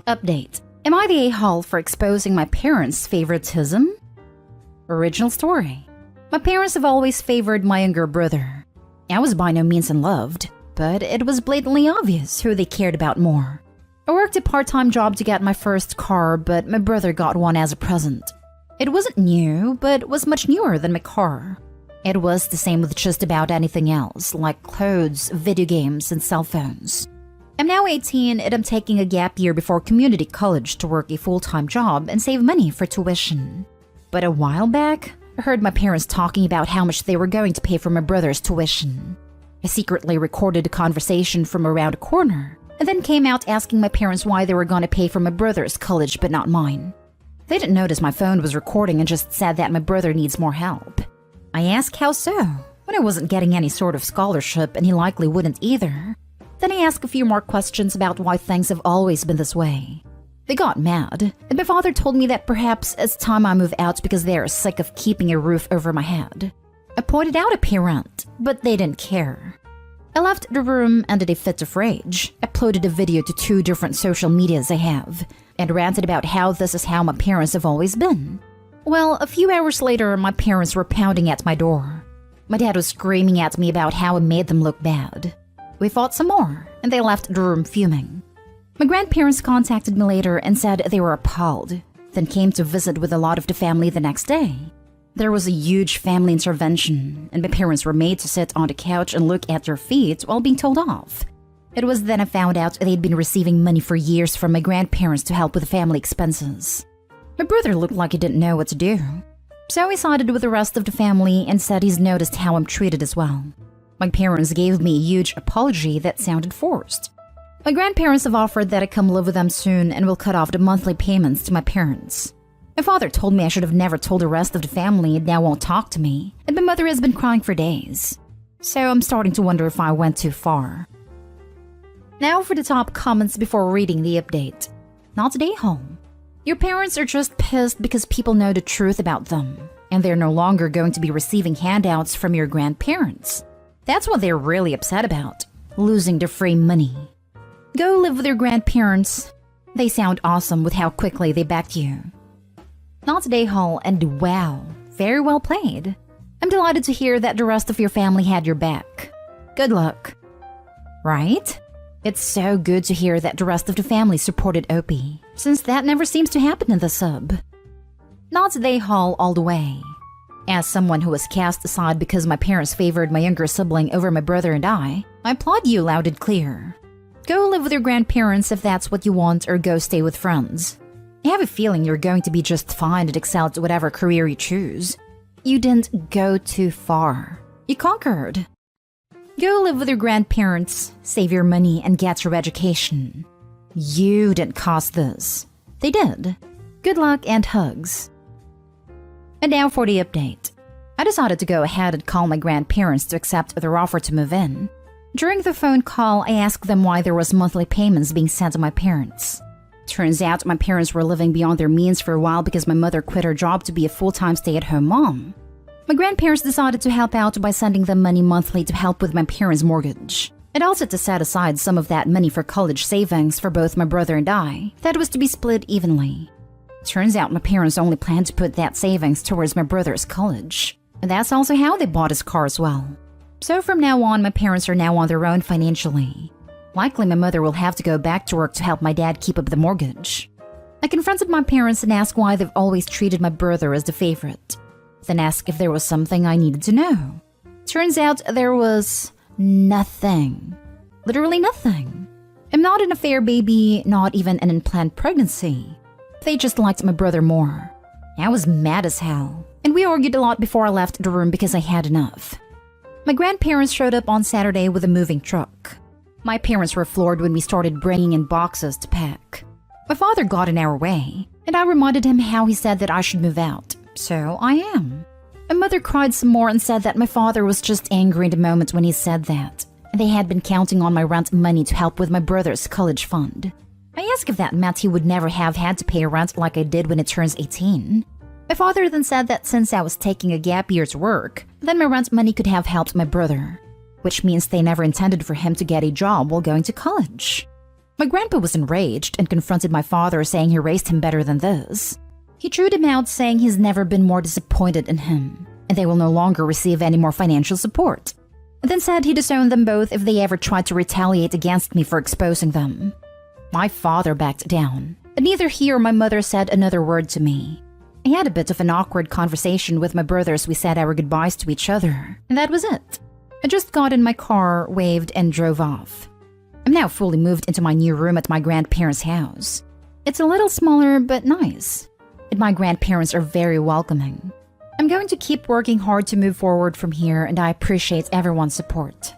Update. Am I the a-hole for exposing my parents' favoritism? Original story. My parents have always favored my younger brother. I was by no means in love, but it was blatantly obvious who they cared about more. I worked a part-time job to get my first car, but my brother got one as a present. It wasn't new, but was much newer than my car. It was the same with just about anything else, like clothes, video games, and cell phones. I'm now 18 and I'm taking a gap year before community college to work a full-time job and save money for tuition. But a while back, I heard my parents talking about how much they were going to pay for my brother's tuition. I secretly recorded a conversation from around a corner, and then came out asking my parents why they were going to pay for my brother's college but not mine. They didn't notice my phone was recording and just said that my brother needs more help. I asked how so, when I wasn't getting any sort of scholarship and he likely wouldn't either. Then I asked a few more questions about why things have always been this way. They got mad, and my father told me that perhaps it's time I move out because they are sick of keeping a roof over my head. I pointed out a parent, but they didn't care. I left the room and in a fit of rage, uploaded a video to 2 different social medias I have, and ranted about how this is how my parents have always been. Well, a few hours later, my parents were pounding at my door. My dad was screaming at me about how I made them look bad. We fought some more, and they left the room fuming. My grandparents contacted me later and said they were appalled, then came to visit with a lot of the family the next day. There was a huge family intervention, and my parents were made to sit on the couch and look at their feet while being told off. It was then I found out they'd been receiving money for years from my grandparents to help with family expenses. My brother looked like he didn't know what to do, so he sided with the rest of the family and said he's noticed how I'm treated as well. My parents gave me a huge apology that sounded forced. My grandparents have offered that I come live with them soon and will cut off the monthly payments to my parents. My father told me I should have never told the rest of the family and now won't talk to me, and my mother has been crying for days. So I'm starting to wonder if I went too far. Now for the top comments before reading the update. Not today, home. Your parents are just pissed because people know the truth about them, and they're no longer going to be receiving handouts from your grandparents. That's what they're really upset about, losing their free money. Go live with your grandparents. They sound awesome with how quickly they backed you. Not today, Hall, and wow, very well played. I'm delighted to hear that the rest of your family had your back. Good luck. Right? It's so good to hear that the rest of the family supported Opie, since that never seems to happen in the sub. Not today, Hall, all the way. As someone who was cast aside because my parents favored my younger sibling over my brother and I applaud you loud and clear. Go live with your grandparents if that's what you want, or go stay with friends. I have a feeling you're going to be just fine and excel at whatever career you choose. You didn't go too far. You conquered. Go live with your grandparents, save your money, and get your education. You didn't cause this. They did. Good luck and hugs. And now for the update. I decided to go ahead and call my grandparents to accept their offer to move in. During the phone call, I asked them why there was monthly payments being sent to my parents. Turns out my parents were living beyond their means for a while because my mother quit her job to be a full-time stay-at-home mom. My grandparents decided to help out by sending them money monthly to help with my parents' mortgage, and also to set aside some of that money for college savings for both my brother and I that was to be split evenly. Turns out my parents only planned to put that savings towards my brother's college, and that's also how they bought his car as well. So from now on, my parents are now on their own financially. Likely my mother will have to go back to work to help my dad keep up the mortgage. I confronted my parents and asked why they've always treated my brother as the favorite, then asked if there was something I needed to know. Turns out there was nothing. Literally nothing. I'm not an affair baby, not even an unplanned pregnancy. They just liked my brother more. I was mad as hell, and we argued a lot before I left the room because I had enough. My grandparents showed up on Saturday with a moving truck. My parents were floored when we started bringing in boxes to pack. My father got in our way, and I reminded him how he said that I should move out, so I am. My mother cried some more and said that my father was just angry in the moment when he said that, and they had been counting on my rent money to help with my brother's college fund. I asked if that meant he would never have had to pay rent like I did when it turns 18. My father then said that since I was taking a gap year to work, then my rent money could have helped my brother, which means they never intended for him to get a job while going to college. My grandpa was enraged and confronted my father, saying he raised him better than this. He chewed him out, saying he's never been more disappointed in him, and they will no longer receive any more financial support. And then said he disowned them both if they ever tried to retaliate against me for exposing them. My father backed down, but neither he or my mother said another word to me. I had a bit of an awkward conversation with my brothers. We said our goodbyes to each other, and that was it. I just got in my car, waved, and drove off. I'm now fully moved into my new room at my grandparents' house. It's a little smaller, but nice. And my grandparents are very welcoming. I'm going to keep working hard to move forward from here, and I appreciate everyone's support.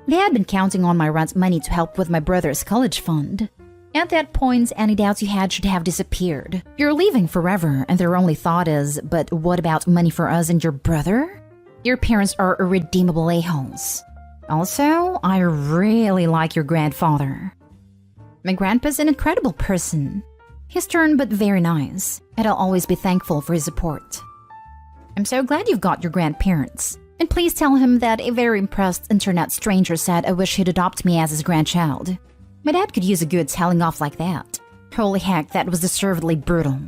They had been counting on my rent money to help with my brother's college fund. At that point, any doubts you had should have disappeared. You're leaving forever, and their only thought is, but what about money for us and your brother? Your parents are irredeemable a-holes. Also, I really like your grandfather. My grandpa's an incredible person. He's stern but very nice, and I'll always be thankful for his support. I'm so glad you've got your grandparents. And please tell him that a very impressed internet stranger said I wish he'd adopt me as his grandchild. My dad could use a good telling off like that. Holy heck, that was deservedly brutal.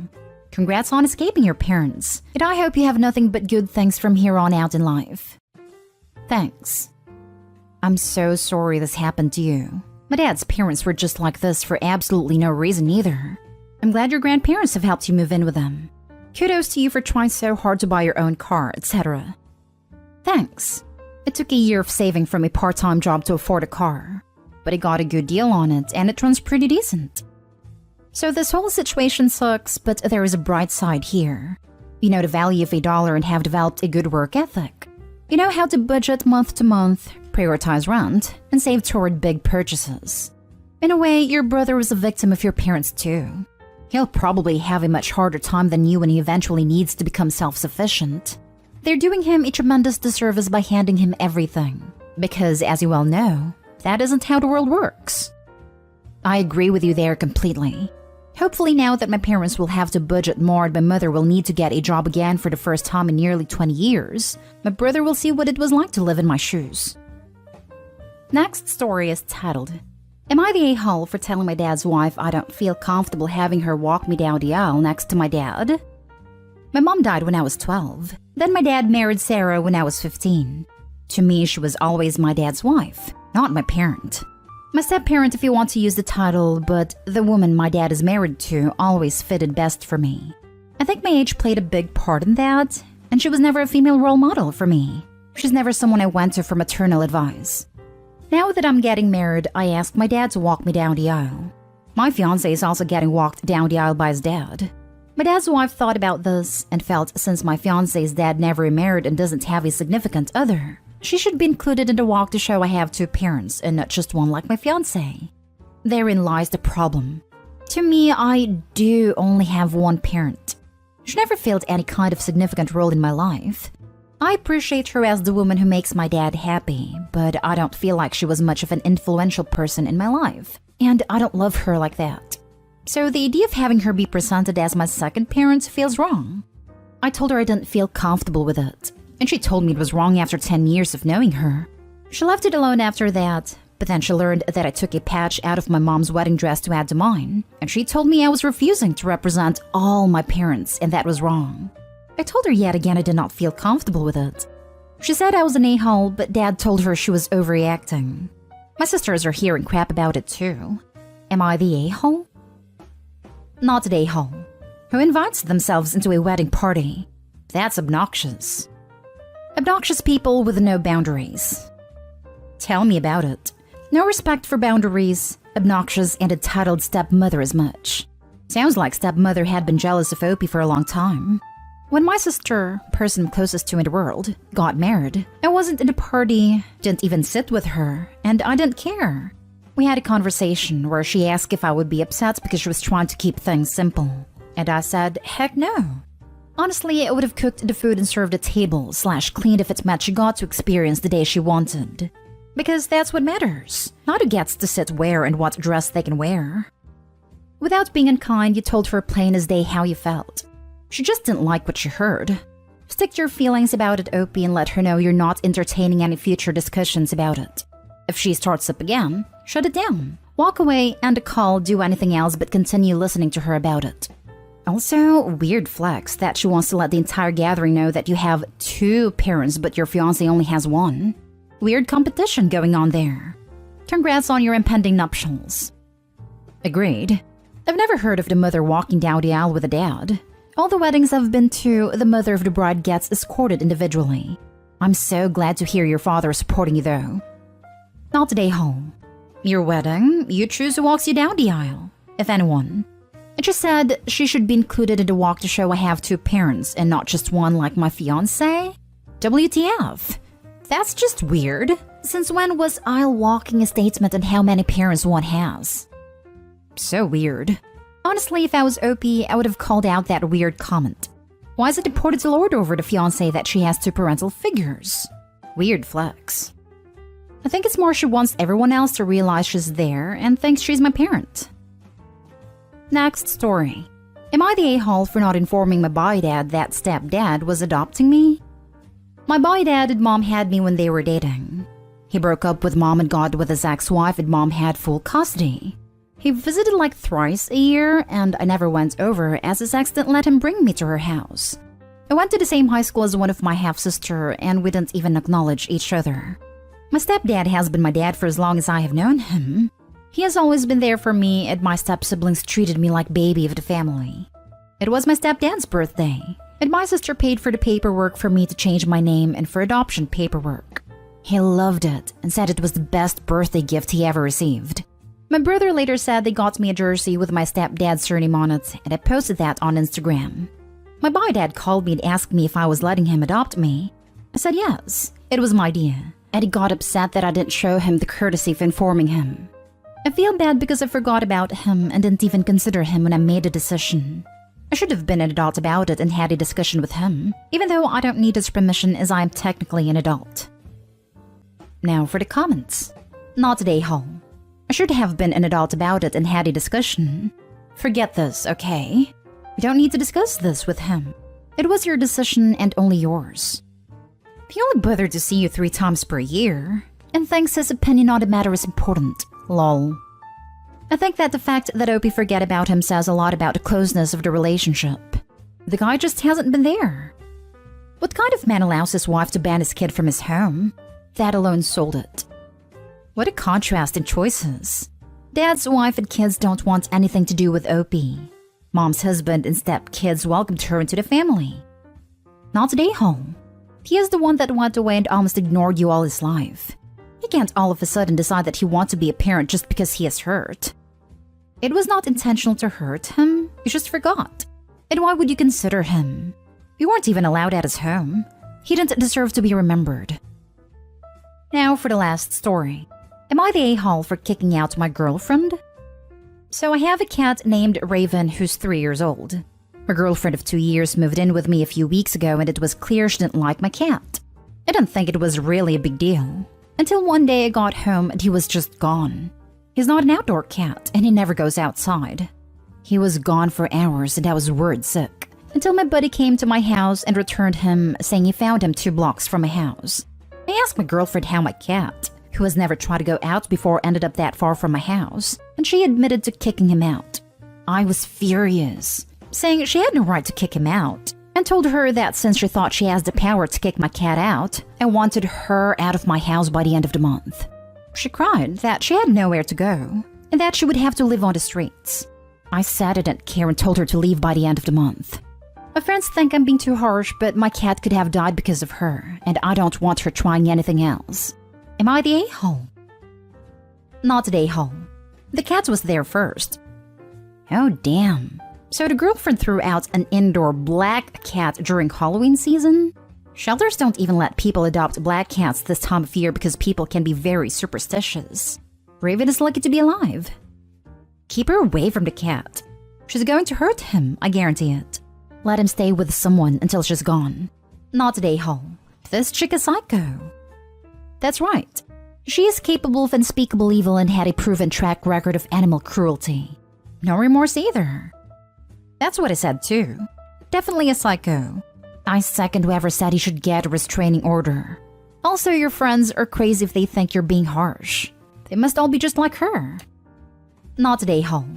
Congrats on escaping your parents, and I hope you have nothing but good things from here on out in life. Thanks. I'm so sorry this happened to you. My dad's parents were just like this for absolutely no reason either. I'm glad your grandparents have helped you move in with them. Kudos to you for trying so hard to buy your own car, etc. Thanks. It took a year of saving from a part-time job to afford a car, but I got a good deal on it and it runs pretty decent. So this whole situation sucks, but there is a bright side here. You know the value of $1 and have developed a good work ethic. You know how to budget month to month, prioritize rent, and save toward big purchases. In a way, your brother was a victim of your parents too. He'll probably have a much harder time than you when he eventually needs to become self-sufficient. They're doing him a tremendous disservice by handing him everything, because as you well know, that isn't how the world works. I agree with you there completely. Hopefully now that my parents will have to budget more and my mother will need to get a job again for the first time in nearly 20 years, my brother will see what it was like to live in my shoes. Next story is titled, Am I the a-hole for telling my dad's wife I don't feel comfortable having her walk me down the aisle next to my dad? My mom died when I was 12. Then my dad married Sarah when I was 15. To me, she was always my dad's wife, not my parent. My step-parent if you want to use the title, but the woman my dad is married to always fitted best for me. I think my age played a big part in that, and she was never a female role model for me. She's never someone I went to for maternal advice. Now that I'm getting married, I asked my dad to walk me down the aisle. My fiancé is also getting walked down the aisle by his dad. My dad's wife thought about this and felt since my fiancé's dad never remarried and doesn't have a significant other, she should be included in the walk to show I have two parents and not just one like my fiancé. Therein lies the problem. To me, I do only have one parent. She never filled any kind of significant role in my life. I appreciate her as the woman who makes my dad happy, but I don't feel like she was much of an influential person in my life, and I don't love her like that. So the idea of having her be presented as my second parent feels wrong. I told her I didn't feel comfortable with it, and she told me it was wrong after 10 years of knowing her. She left it alone after that, but then she learned that I took a patch out of my mom's wedding dress to add to mine, and she told me I was refusing to represent all my parents, and that was wrong. I told her yet again I did not feel comfortable with it. She said I was an a-hole, but Dad told her she was overreacting. My sisters are hearing crap about it too. Am I the a-hole? Not the a-hole. Who invites themselves into a wedding party? That's obnoxious. Obnoxious people with no boundaries. Tell me about it. No respect for boundaries, obnoxious and entitled stepmother as much. Sounds like stepmother had been jealous of Opie for a long time. When my sister, person closest to in the world, got married, I wasn't in the party, didn't even sit with her, and I didn't care. We had a conversation where she asked if I would be upset because she was trying to keep things simple. And I said, heck no. Honestly, I would have cooked the food and served the table / cleaned if it meant she got to experience the day she wanted. Because that's what matters, not who gets to sit where and what dress they can wear. Without being unkind, you told her plain as day how you felt. She just didn't like what she heard. Stick to your feelings about it, Opie, and let her know you're not entertaining any future discussions about it. If she starts up again, shut it down. walk away and call, do anything else but continue listening to her about it. Also, weird flex that she wants to let the entire gathering know that you have 2 parents but your fiancé only has 1. Weird competition going on there. Congrats on your impending nuptials. Agreed. I've never heard of the mother walking down the aisle with the dad. All the weddings I've been to, the mother of the bride gets escorted individually. I'm so glad to hear your father is supporting you though. Not today home. Your wedding, you choose who walks you down the aisle, if anyone. It just said she should be included in the walk to show I have 2 parents and not just 1 like my fiancé. WTF? That's just weird. Since when was aisle walking a statement on how many parents one has? So weird. Honestly, if I was OP, I would have called out that weird comment. Why is it important to lord over the fiancé that she has 2 parental figures? Weird flex. I think it's more she wants everyone else to realize she's there and thinks she's my parent. Next story. Am I the a-hole for not informing my bi-dad that stepdad was adopting me? My bi-dad and mom had me when they were dating. He broke up with mom and got with his ex-wife and mom had full custody. He visited like thrice a year and I never went over as his ex didn't let him bring me to her house. I went to the same high school as one of my half-sister and we didn't even acknowledge each other. My stepdad has been my dad for as long as I have known him. He has always been there for me and my step-siblings treated me like baby of the family. It was my stepdad's birthday and my sister paid for the paperwork for me to change my name and for adoption paperwork. He loved it and said it was the best birthday gift he ever received. My brother later said they got me a jersey with my stepdad's surname on it and I posted that on Instagram. My bi-dad called me and asked me if I was letting him adopt me. I said yes, it was my idea, and he got upset that I didn't show him the courtesy of informing him. I feel bad because I forgot about him and didn't even consider him when I made the decision. I should have been an adult about it and had a discussion with him, even though I don't need his permission as I am technically an adult. Now for the comments. Not today, home. I should have been an adult about it and had a discussion. Forget this, okay? You don't need to discuss this with him. It was your decision and only yours. He only bothered to see you 3 times per year and thinks his opinion on the matter is important. Lol. I think that the fact that Opie forget about him says a lot about the closeness of the relationship. The guy just hasn't been there. What kind of man allows his wife to ban his kid from his home? That alone sold it. What a contrast in choices. Dad's wife and kids don't want anything to do with Opie. Mom's husband and step-kids welcomed her into the family. Not today, home. He is the one that went away and almost ignored you all his life. He can't all of a sudden decide that he wants to be a parent just because he is hurt. It was not intentional to hurt him, you just forgot. And why would you consider him? You weren't even allowed at his home. He didn't deserve to be remembered. Now for the last story. Am I the a-hole for kicking out my girlfriend? So I have a cat named Raven who's 3 years old. My girlfriend of 2 years moved in with me a few weeks ago and it was clear she didn't like my cat. I didn't think it was really a big deal. Until one day I got home and he was just gone. He's not an outdoor cat and he never goes outside. He was gone for hours and I was worried sick. Until my buddy came to my house and returned him saying he found him 2 blocks from my house. I asked my girlfriend how my cat, who has never tried to go out before, ended up that far from my house, and she admitted to kicking him out. I was furious, saying she had no right to kick him out, and told her that since she thought she has the power to kick my cat out, I wanted her out of my house by the end of the month. She cried that she had nowhere to go, and that she would have to live on the streets. I said I didn't care and told her to leave by the end of the month. My friends think I'm being too harsh, but my cat could have died because of her, and I don't want her trying anything else. Am I the a-hole? Not the a-hole. The cat was there first. Oh damn. So the girlfriend threw out an indoor black cat during Halloween season? Shelters don't even let people adopt black cats this time of year because people can be very superstitious. Raven is lucky to be alive. Keep her away from the cat. She's going to hurt him, I guarantee it. Let him stay with someone until she's gone. Not the a-hole. This chick is psycho. That's right. She is capable of unspeakable evil and had a proven track record of animal cruelty. No remorse either. That's what I said too. Definitely a psycho. I second whoever said he should get a restraining order. Also, your friends are crazy if they think you're being harsh. They must all be just like her. Not today, Hall.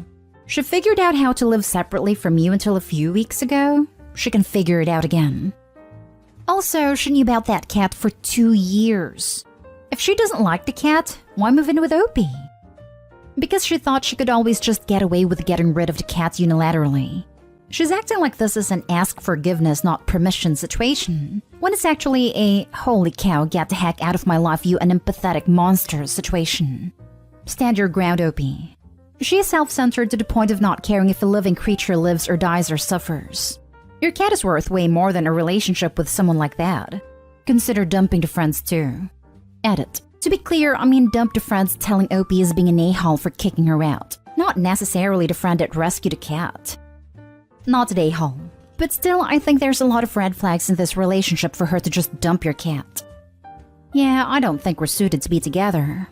She figured out how to live separately from you until a few weeks ago. She can figure it out again. Also, she knew about that cat for 2 years. If she doesn't like the cat, why move in with Opie? Because she thought she could always just get away with getting rid of the cat unilaterally. She's acting like this is an ask forgiveness, not permission situation, when it's actually a holy cow, get the heck out of my life, you unempathetic monster situation. Stand your ground, Opie. She is self-centered to the point of not caring if a living creature lives or dies or suffers. Your cat is worth way more than a relationship with someone like that. Consider dumping the friends too. Edit. To be clear, I mean dump the friends telling Opie is being an a-hole for kicking her out, not necessarily the friend that rescued the cat. Not today, Hall. But still, I think there's a lot of red flags in this relationship for her to just dump your cat. Yeah, I don't think we're suited to be together.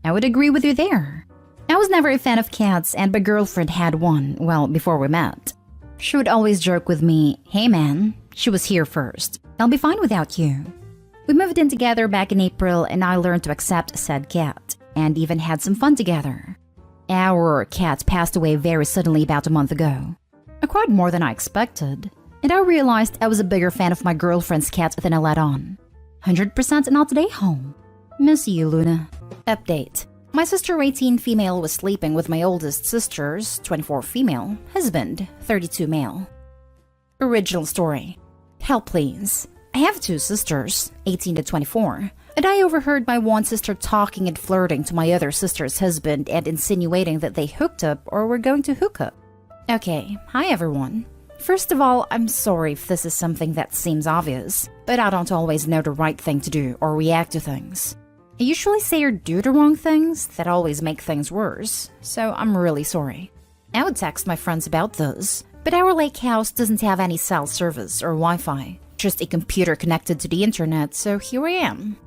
I would agree with you there. I was never a fan of cats, and my girlfriend had one, well, before we met. She would always joke with me, "Hey man, she was here first. I'll be fine without you." We moved in together back in April, and I learned to accept said cat, and even had some fun together. Our cat passed away very suddenly about a month ago. I cried more than I expected, and I realized I was a bigger fan of my girlfriend's cat than I let on. 100% not today, home. Miss you, Luna. Update. My sister 18 female was sleeping with my oldest sister's 24 female husband, 32 male. Original story. Help please. I have 2 sisters, 18 to 24, and I overheard my one sister talking and flirting to my other sister's husband and insinuating that they hooked up or were going to hook up. Okay, hi everyone. First of all, I'm sorry if this is something that seems obvious, but I don't always know the right thing to do or react to things. I usually say or do the wrong things that always make things worse, so I'm really sorry. I would text my friends about this, but our lake house doesn't have any cell service or Wi-Fi, just a computer connected to the internet, so here I am.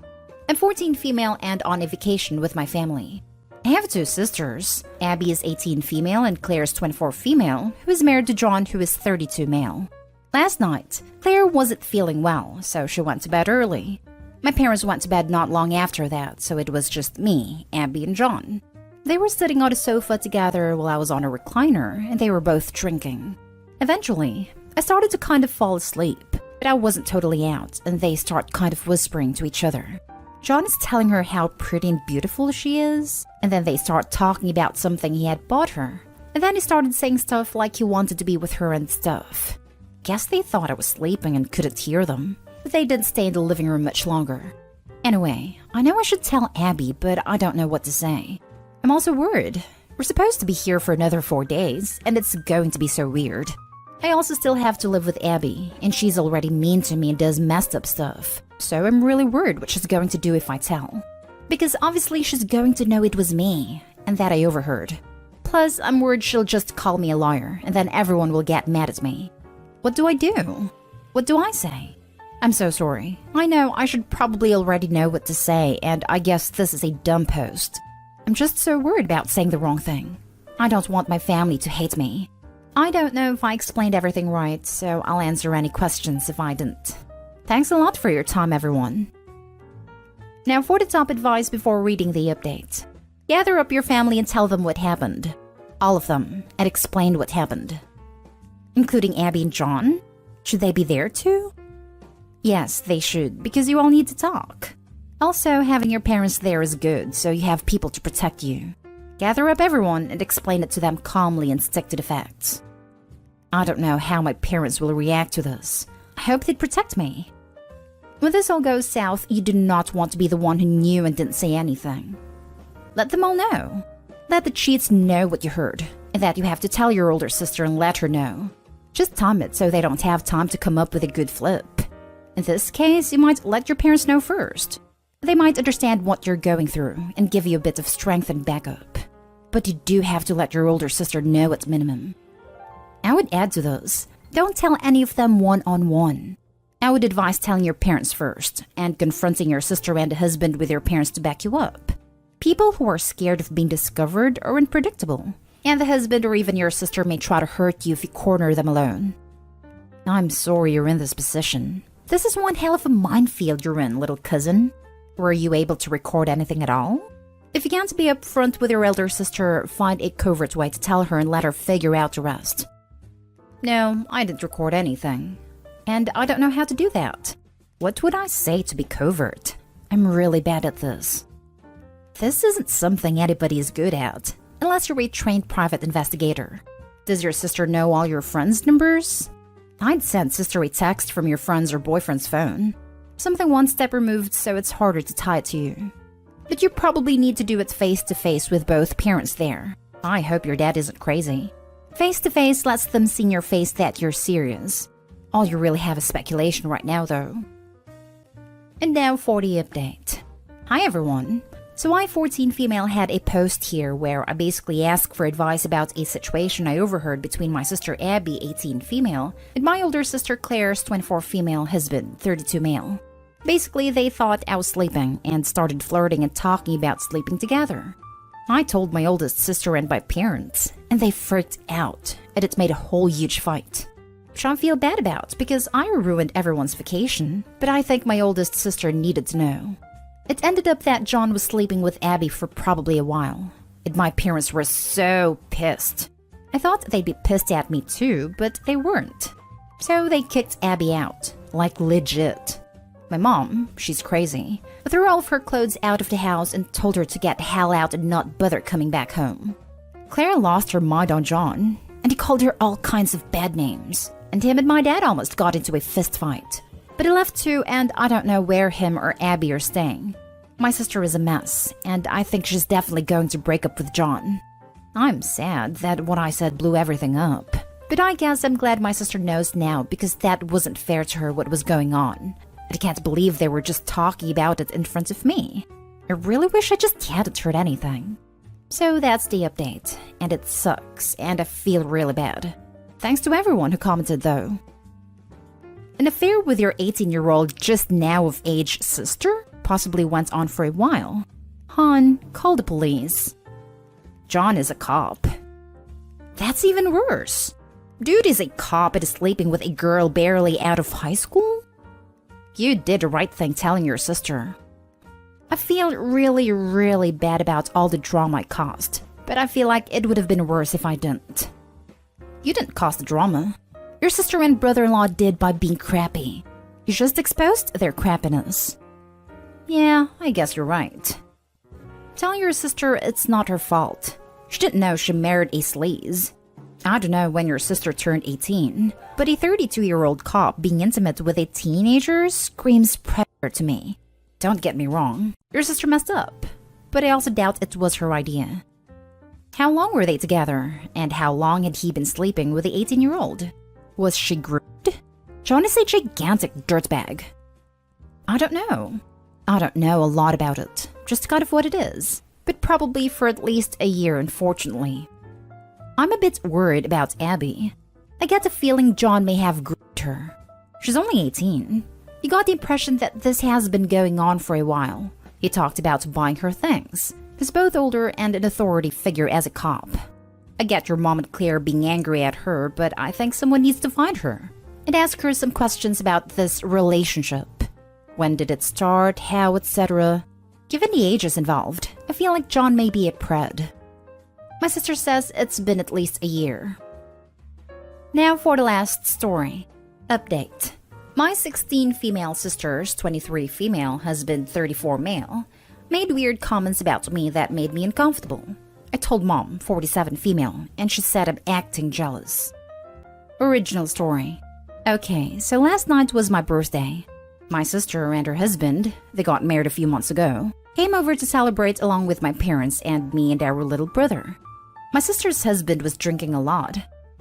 I'm 14 female and on a vacation with my family. I have 2 sisters. Abby is 18 female and Claire is 24 female, who is married to John, who is 32 male. Last night, Claire wasn't feeling well, so she went to bed early. My parents went to bed not long after that, so it was just me, Abby, and John. They were sitting on a sofa together while I was on a recliner, and they were both drinking. Eventually, I started to kind of fall asleep, but I wasn't totally out, and they start kind of whispering to each other. John is telling her how pretty and beautiful she is, and then they start talking about something he had bought her. And then he started saying stuff like he wanted to be with her and stuff. Guess they thought I was sleeping and couldn't hear them, but they didn't stay in the living room much longer. Anyway, I know I should tell Abby, but I don't know what to say. I'm also worried. We're supposed to be here for another 4 days, and it's going to be so weird. I also still have to live with Abby, and she's already mean to me and does messed up stuff. So I'm really worried what she's going to do if I tell. Because obviously she's going to know it was me, and that I overheard. Plus, I'm worried she'll just call me a liar, and then everyone will get mad at me. What do I do? What do I say? I'm so sorry. I know I should probably already know what to say, and I guess this is a dumb post. I'm just so worried about saying the wrong thing. I don't want my family to hate me. I don't know if I explained everything right, so I'll answer any questions if I didn't. Thanks a lot for your time, everyone. Now for the top advice before reading the update. Gather up your family and tell them what happened. All of them, and explain what happened. Including Abby and John? Should they be there too? Yes, they should, because you all need to talk. Also, having your parents there is good, so you have people to protect you. Gather up everyone and explain it to them calmly and stick to the facts. I don't know how my parents will react to this. I hope they'd protect me. When this all goes south, you do not want to be the one who knew and didn't say anything. Let them all know. Let the cheats know what you heard, and that you have to tell your older sister and let her know. Just time it so they don't have time to come up with a good flip. In this case, you might let your parents know first. They might understand what you're going through and give you a bit of strength and backup. But you do have to let your older sister know at minimum. I would add to this, don't tell any of them one-on-one. I would advise telling your parents first, and confronting your sister and husband with your parents to back you up. People who are scared of being discovered are unpredictable, and the husband or even your sister may try to hurt you if you corner them alone. I'm sorry you're in this position. This is one hell of a minefield you're in, little cousin. Were you able to record anything at all? If you can't be upfront with your elder sister, find a covert way to tell her and let her figure out the rest. No, I didn't record anything. And I don't know how to do that. What would I say to be covert? I'm really bad at this. This isn't something anybody is good at, unless you're a trained private investigator. Does your sister know all your friends' numbers? I'd send sister a text from your friend's or boyfriend's phone. Something one step removed so it's harder to tie it to you. But you probably need to do it face-to-face with both parents there. I hope your dad isn't crazy. Face-to-face lets them see in your face that you're serious. All you really have is speculation right now, though. And now for the update. Hi everyone. So I, 14 female, had a post here where I basically asked for advice about a situation I overheard between my sister Abby, 18 female, and my older sister Claire's 24 female husband, 32 male. Basically, they thought I was sleeping and started flirting and talking about sleeping together. I told my oldest sister and my parents, and they freaked out, and it made a whole huge fight. Which I feel bad about because I ruined everyone's vacation, but I think my oldest sister needed to know. It ended up that John was sleeping with Abby for probably a while, and my parents were so pissed. I thought they'd be pissed at me too, but they weren't. So they kicked Abby out, like legit. My mom, she's crazy, threw all of her clothes out of the house and told her to get the hell out and not bother coming back home. Claire lost her mind on John, and he called her all kinds of bad names, and him and my dad almost got into a fist fight. But he left too, and I don't know where him or Abby are staying. My sister is a mess, and I think she's definitely going to break up with John. I'm sad that what I said blew everything up, but I guess I'm glad my sister knows now because that wasn't fair to her what was going on. I can't believe they were just talking about it in front of me. I really wish I just hadn't heard anything. So that's the update, and it sucks, and I feel really bad. Thanks to everyone who commented though. An affair with your 18-year-old just now of age sister possibly went on for a while. Hon, call the police. John is a cop. That's even worse. Dude is a cop and is sleeping with a girl barely out of high school? You did the right thing telling your sister. I feel really bad about all the drama I caused, but I feel like it would have been worse if I didn't. You didn't cause the drama. Your sister and brother-in-law did by being crappy. You just exposed their crappiness. Yeah, I guess you're right. Tell your sister it's not her fault. She didn't know she married a sleaze. I don't know when your sister turned 18, but a 32-year-old cop being intimate with a teenager screams predator to me. Don't get me wrong, your sister messed up, but I also doubt it was her idea. How long were they together, and how long had he been sleeping with the 18-year-old? Was she groomed? John is a gigantic dirtbag. I don't know. I don't know a lot about it, just kind of what it is, but probably for at least a year, unfortunately. I'm a bit worried about Abby. I get the feeling John may have groomed her. She's only 18. You got the impression that this has been going on for a while. He talked about buying her things. He's both older and an authority figure as a cop. I get your mom and Claire being angry at her, but I think someone needs to find her and ask her some questions about this relationship. When did it start, how, etc. Given the ages involved, I feel like John may be a pred. My sister says it's been at least a year. Now for the last story. Update. My 16 female sisters, 23 female, husband 34 male, made weird comments about me that made me uncomfortable. I told mom, 47 female, and she said I'm acting jealous. Original story. Okay, so last night was my birthday. My sister and her husband, they got married a few months ago, came over to celebrate along with my parents and me and our little brother. My sister's husband was drinking a lot.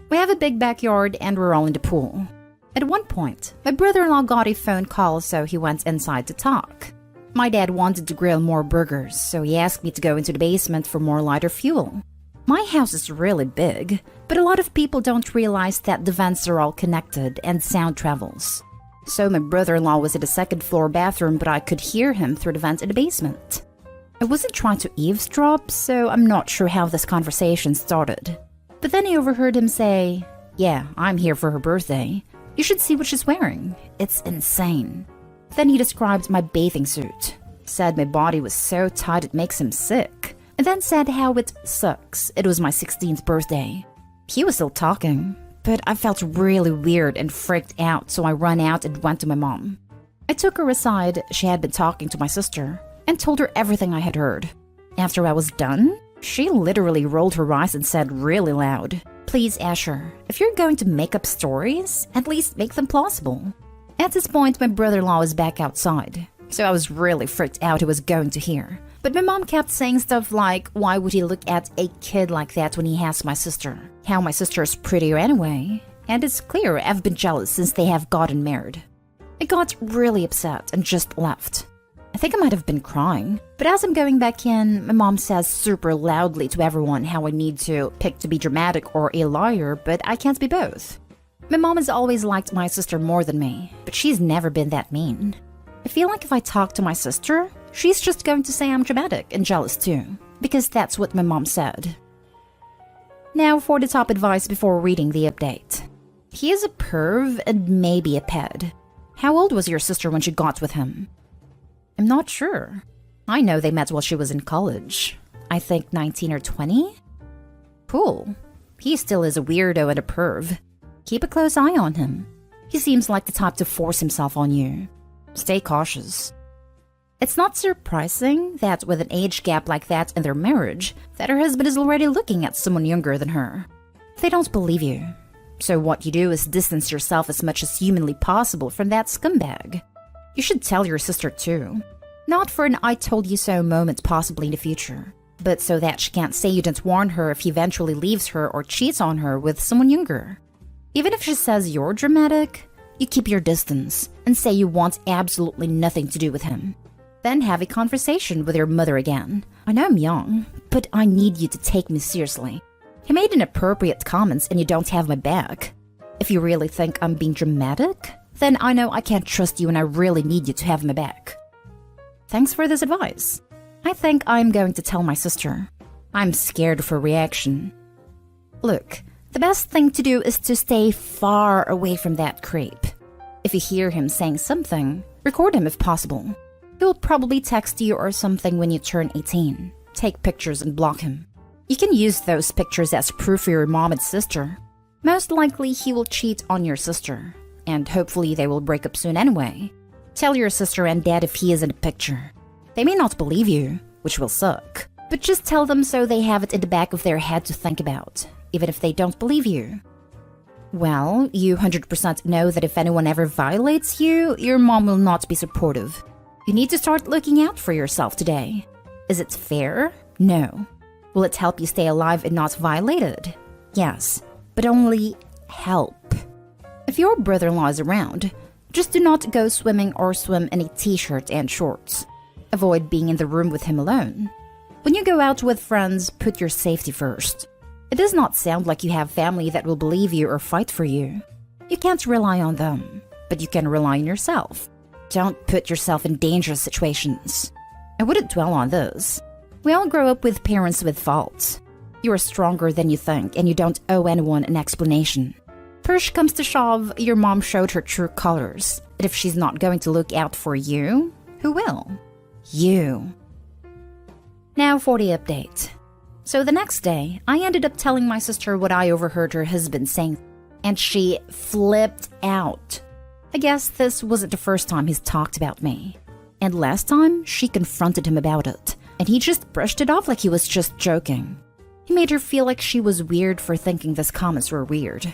We have a big backyard and we're all in the pool. At one point, my brother-in-law got a phone call, so he went inside to talk. My dad wanted to grill more burgers, so he asked me to go into the basement for more lighter fuel. My house is really big, but a lot of people don't realize that the vents are all connected and sound travels. So my brother-in-law was at the second floor bathroom, but I could hear him through the vent in the basement. I wasn't trying to eavesdrop, so I'm not sure how this conversation started. But then I overheard him say, "Yeah, I'm here for her birthday. You should see what she's wearing. It's insane." Then he described my bathing suit. Said my body was so tight it makes him sick. and then said how it sucks. It was my 16th birthday. He was still talking, but I felt really weird and freaked out, so I ran out and went to my mom. I took her aside. She had been talking to my sister and told her everything I had heard. After I was done, she literally rolled her eyes and said really loud, "Please, Asher, if you're going to make up stories, at least make them plausible." At this point, my brother-in-law was back outside, so I was really freaked out he was going to hear. But my mom kept saying stuff like, why would he look at a kid like that when he has my sister? How my sister is prettier anyway. And it's clear I've been jealous since they have gotten married. I got really upset and just left. I think I might have been crying, but as I'm going back in, my mom says super loudly to everyone how I need to pick to be dramatic or a liar, but I can't be both. My mom has always liked my sister more than me, but she's never been that mean. I feel like if I talk to my sister, she's just going to say I'm dramatic and jealous too, because that's what my mom said. Now for the top advice before reading the update. He is a perv and maybe a ped. How old was your sister when she got with him? I'm not sure. I know they met while she was in college. I think 19 or 20? Cool. He still is a weirdo and a perv. Keep a close eye on him. He seems like the type to force himself on you. Stay cautious. It's not surprising that with an age gap like that in their marriage, that her husband is already looking at someone younger than her. They don't believe you. So what you do is distance yourself as much as humanly possible from that scumbag. You should tell your sister too. Not for an I told you so moment possibly in the future, but so that she can't say you didn't warn her if he eventually leaves her or cheats on her with someone younger. Even if she says you're dramatic, you keep your distance and say you want absolutely nothing to do with him. Then have a conversation with your mother again. I know I'm young, but I need you to take me seriously. He made inappropriate comments and you don't have my back. If you really think I'm being dramatic, then I know I can't trust you and I really need you to have my back. Thanks for this advice. I think I'm going to tell my sister. I'm scared of her reaction. Look, the best thing to do is to stay far away from that creep. If you hear him saying something, record him if possible. He'll probably text you or something when you turn 18. Take pictures and block him. You can use those pictures as proof for your mom and sister. Most likely he will cheat on your sister, and hopefully they will break up soon anyway. Tell your sister and dad if he is in the picture. They may not believe you, which will suck, but just tell them so they have it in the back of their head to think about, even if they don't believe you. Well, you 100% know that if anyone ever violates you, your mom will not be supportive. You need to start looking out for yourself today. Is it fair? No. Will it help you stay alive and not violated? Yes, but only help. If your brother-in-law is around, just do not go swimming or swim in a t-shirt and shorts. Avoid being in the room with him alone. When you go out with friends, put your safety first. It does not sound like you have family that will believe you or fight for you. You can't rely on them, but you can rely on yourself. Don't put yourself in dangerous situations. I wouldn't dwell on this. We all grow up with parents with faults. You are stronger than you think, and you don't owe anyone an explanation. Push comes to shove, your mom showed her true colors. But if she's not going to look out for you, who will? You. Now for the update. So the next day, I ended up telling my sister what I overheard her husband saying, and she flipped out. I guess this wasn't the first time he's talked about me. And last time, she confronted him about it, and he just brushed it off like he was just joking. He made her feel like she was weird for thinking these comments were weird.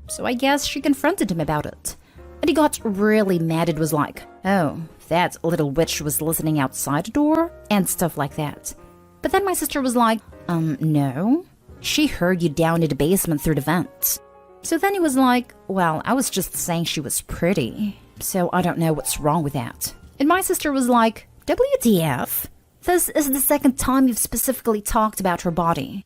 So I guess she confronted him about it. And he got really mad and was like, oh, that little witch was listening outside the door? And stuff like that. But then my sister was like, no. She heard you down in the basement through the vents. So then he was like, well, I was just saying she was pretty. So I don't know what's wrong with that. And my sister was like, WTF? This is the second time you've specifically talked about her body.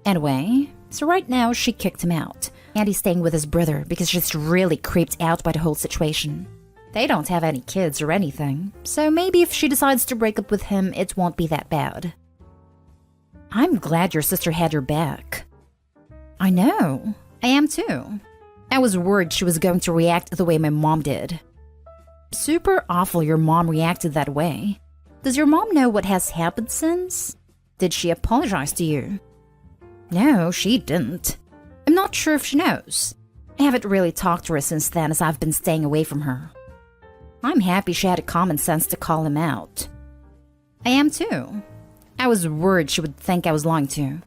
Anyway, so right now she kicked him out. And he's staying with his brother because she's really creeped out by the whole situation. They don't have any kids or anything, so maybe if she decides to break up with him, it won't be that bad. I'm glad your sister had your back. I know. I am too. I was worried she was going to react the way my mom did. Super awful your mom reacted that way. Does your mom know what has happened since? Did she apologize to you? No, she didn't. I'm not sure if she knows. I haven't really talked to her since then as I've been staying away from her. I'm happy she had a common sense to call him out. I am too. I was worried she would think I was lying too.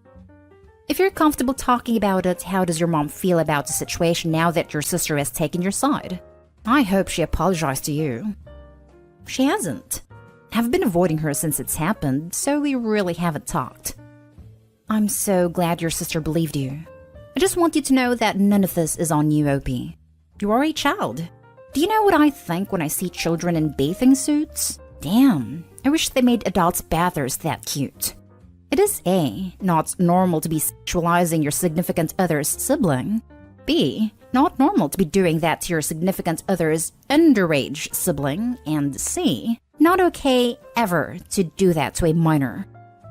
If you're comfortable talking about it, how does your mom feel about the situation now that your sister has taken your side? I hope she apologized to you. She hasn't. I've been avoiding her since it's happened, so we really haven't talked. I'm so glad your sister believed you. I just want you to know that none of this is on you, Opie. You are a child. Do you know what I think when I see children in bathing suits? Damn, I wish they made adults bathers that cute. It is A, not normal to be sexualizing your significant other's sibling. B, not normal to be doing that to your significant other's underage sibling. And C, not okay ever to do that to a minor.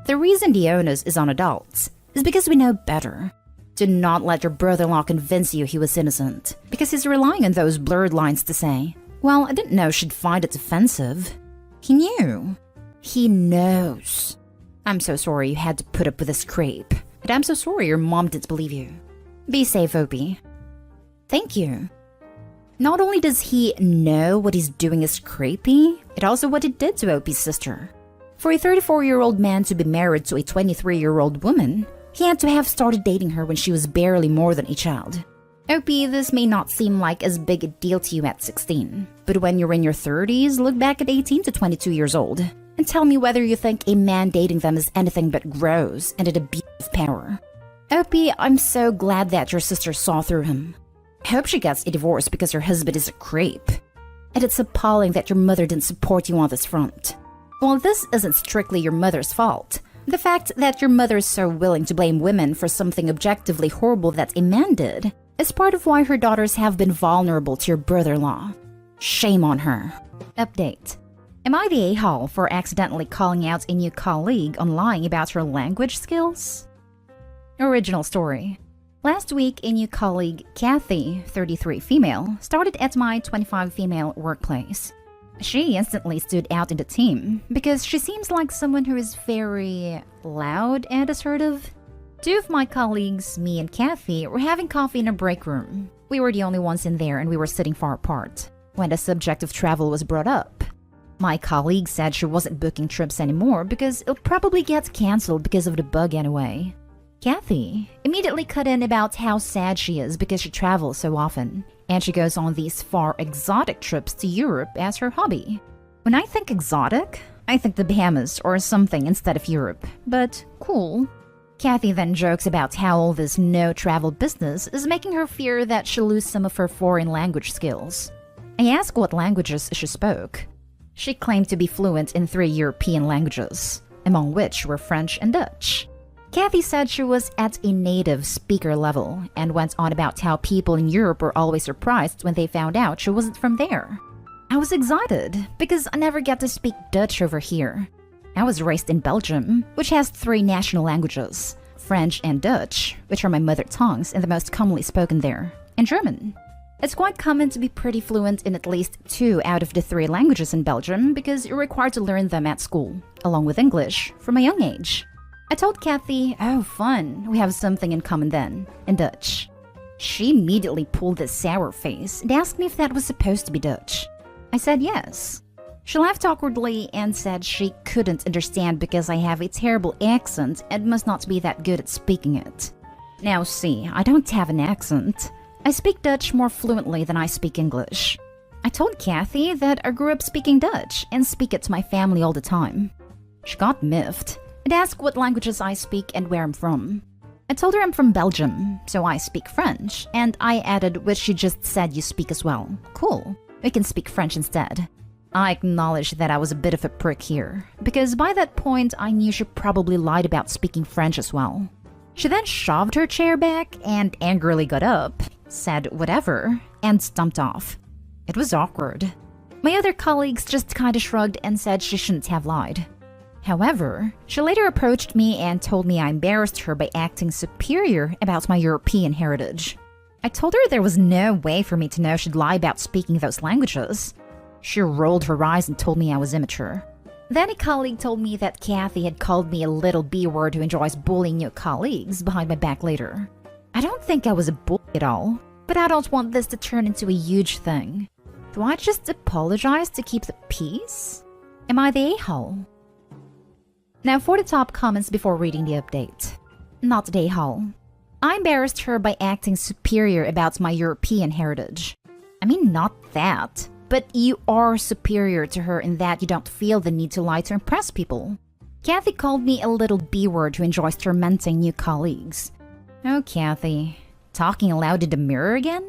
The reason the onus is on adults is because we know better. Do not let your brother-in-law convince you he was innocent, because he's relying on those blurred lines to say, well, I didn't know she'd find it offensive. He knew. He knows. I'm so sorry you had to put up with this creep, and I'm so sorry your mom didn't believe you. Be safe, Opie. Thank you. Not only does he know what he's doing is creepy, it also what it did to Opie's sister. For a 34-year-old man to be married to a 23-year-old woman, he had to have started dating her when she was barely more than a child. Opie, this may not seem like as big a deal to you at 16, but when you're in your 30s, look back at 18 to 22 years old, and tell me whether you think a man dating them is anything but gross and an abuse of power. Opie, I'm so glad that your sister saw through him. I hope she gets a divorce because her husband is a creep. And it's appalling that your mother didn't support you on this front. While this isn't strictly your mother's fault, the fact that your mother is so willing to blame women for something objectively horrible that a man did is part of why her daughters have been vulnerable to your brother-in-law. Shame on her. Update. Am I the a-hole for accidentally calling out a new colleague on lying about her language skills? Original story. Last week, a new colleague, Kathy, 33 female, started at my 25 female workplace. She instantly stood out in the team because she seems like someone who is very loud and assertive. Two of my colleagues, me and Kathy, were having coffee in a break room. We were the only ones in there and we were sitting far apart when the subject of travel was brought up. My colleague said she wasn't booking trips anymore because it'll probably get cancelled because of the bug anyway. Kathy immediately cut in about how sad she is because she travels so often, and she goes on these far exotic trips to Europe as her hobby. When I think exotic, I think the Bahamas or something instead of Europe, but cool. Kathy then jokes about how all this no-travel business is making her fear that she'll lose some of her foreign language skills. I asked what languages she spoke. She claimed to be fluent in 3 European languages, among which were French and Dutch. Kathy said she was at a native speaker level and went on about how people in Europe were always surprised when they found out she wasn't from there. I was excited because I never get to speak Dutch over here. I was raised in Belgium, which has 3 national languages, French and Dutch, which are my mother tongues and the most commonly spoken there, and German. It's quite common to be pretty fluent in at least 2 out of the 3 languages in Belgium because you're required to learn them at school, along with English, from a young age. I told Kathy, oh fun, we have something in common then, in Dutch. She immediately pulled this sour face and asked me if that was supposed to be Dutch. I said yes. She laughed awkwardly and said she couldn't understand because I have a terrible accent and must not be that good at speaking it. Now see, I don't have an accent. I speak Dutch more fluently than I speak English. I told Kathy that I grew up speaking Dutch and speak it to my family all the time. She got miffed and asked what languages I speak and where I'm from. I told her I'm from Belgium, so I speak French, and I added what she just said you speak as well. Cool, we can speak French instead. I acknowledged that I was a bit of a prick here, because by that point I knew she probably lied about speaking French as well. She then shoved her chair back and angrily got up, said whatever, and stumped off. It was awkward. My other colleagues just kinda shrugged and said she shouldn't have lied. However, she later approached me and told me I embarrassed her by acting superior about my European heritage. I told her there was no way for me to know she'd lie about speaking those languages. She rolled her eyes and told me I was immature. Then a colleague told me that Kathy had called me a little B-word who enjoys bullying new colleagues behind my back later. I don't think I was a bully at all, but I don't want this to turn into a huge thing. Do I just apologize to keep the peace? Am I the a-hole? Now for the top comments before reading the update. Not the a-hole. I embarrassed her by acting superior about my European heritage. I mean, not that. But you are superior to her in that you don't feel the need to lie to impress people. Kathy called me a little B-word who enjoys tormenting new colleagues. Oh, Kathy. Talking aloud in the mirror again?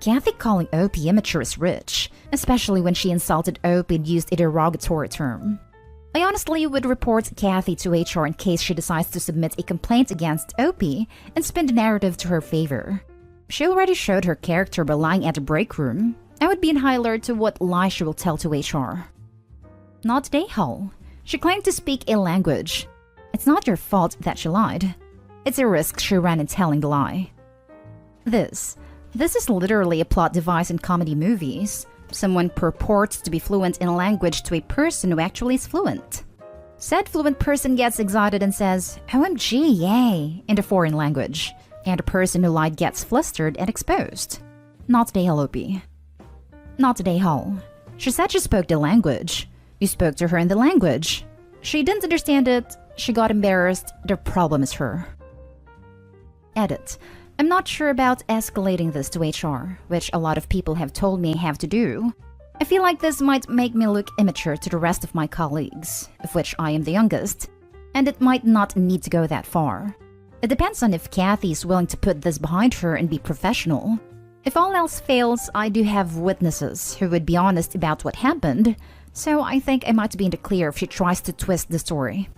Kathy calling Opie immature is rich, especially when she insulted Opie and used a derogatory term. I honestly would report Kathy to HR in case she decides to submit a complaint against Opie and spin the narrative to her favor. She already showed her character by lying at the break room. I would be in high alert to what lie she will tell to HR. Not the a-hole. She claimed to speak a language. It's not your fault that she lied. It's a risk she ran in telling the lie. This is literally a plot device in comedy movies. Someone purports to be fluent in a language to a person who actually is fluent. Said fluent person gets excited and says, OMG, yay, in the foreign language. And the person who lied gets flustered and exposed. Not the a-hole. Not the a-hole. She said she spoke the language. You spoke to her in the language. She didn't understand it. She got embarrassed. The problem is her. Edit. I'm not sure about escalating this to HR, which a lot of people have told me I have to do. I feel like this might make me look immature to the rest of my colleagues, of which I am the youngest, and it might not need to go that far. It depends on if Kathy is willing to put this behind her and be professional. If all else fails, I do have witnesses who would be honest about what happened, so I think I might be in the clear if she tries to twist the story.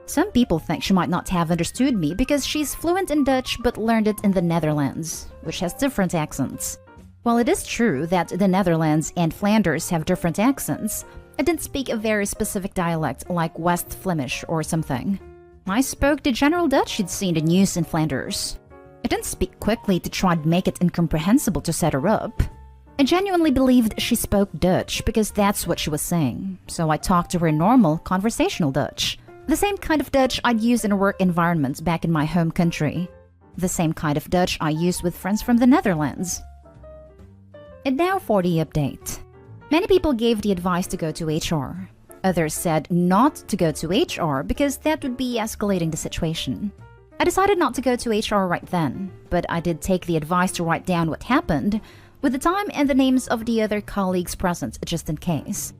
Some people think she might not have understood me because she's fluent in Dutch but learned it in the Netherlands, which has different accents. While it is true that the Netherlands and Flanders have different accents, I didn't speak a very specific dialect like West Flemish or something. I spoke the general Dutch you'd see in the news in Flanders. I didn't speak quickly to try and make it incomprehensible to set her up. I genuinely believed she spoke Dutch because that's what she was saying, so I talked to her in normal, conversational Dutch. The same kind of Dutch I'd use in a work environment back in my home country. The same kind of Dutch I used with friends from the Netherlands. And now for the update. Many people gave the advice to go to HR. Others said not to go to HR because that would be escalating the situation. I decided not to go to HR right then, but I did take the advice to write down what happened, with the time and the names of the other colleagues present just in case.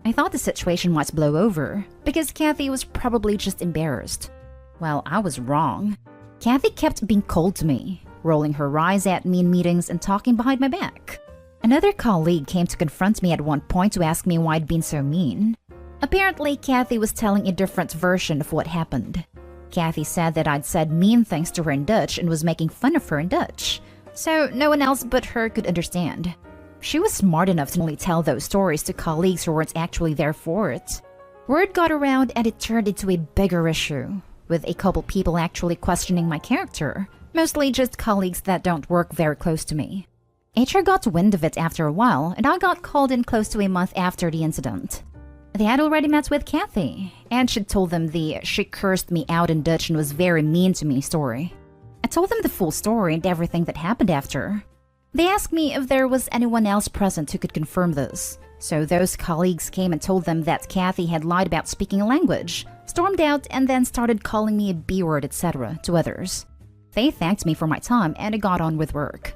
I thought the situation might blow over, because Kathy was probably just embarrassed. Well, I was wrong. Kathy kept being cold to me, rolling her eyes at me in meetings and talking behind my back. Another colleague came to confront me at one point to ask me why I'd been so mean. Apparently, Kathy was telling a different version of what happened. Kathy said that I'd said mean things to her in Dutch and was making fun of her in Dutch, so no one else but her could understand. She was smart enough to only tell those stories to colleagues who weren't actually there for it. Word got around and it turned into a bigger issue, with a couple people actually questioning my character, mostly just colleagues that don't work very close to me. HR got wind of it after a while, and I got called in close to a month after the incident. They had already met with Kathy, and she'd told them the "she cursed me out in Dutch and was very mean to me" story. I told them the full story and everything that happened after. They asked me if there was anyone else present who could confirm this, so those colleagues came and told them that Kathy had lied about speaking a language, stormed out, and then started calling me a B-word, etc. to others. They thanked me for my time, and I got on with work.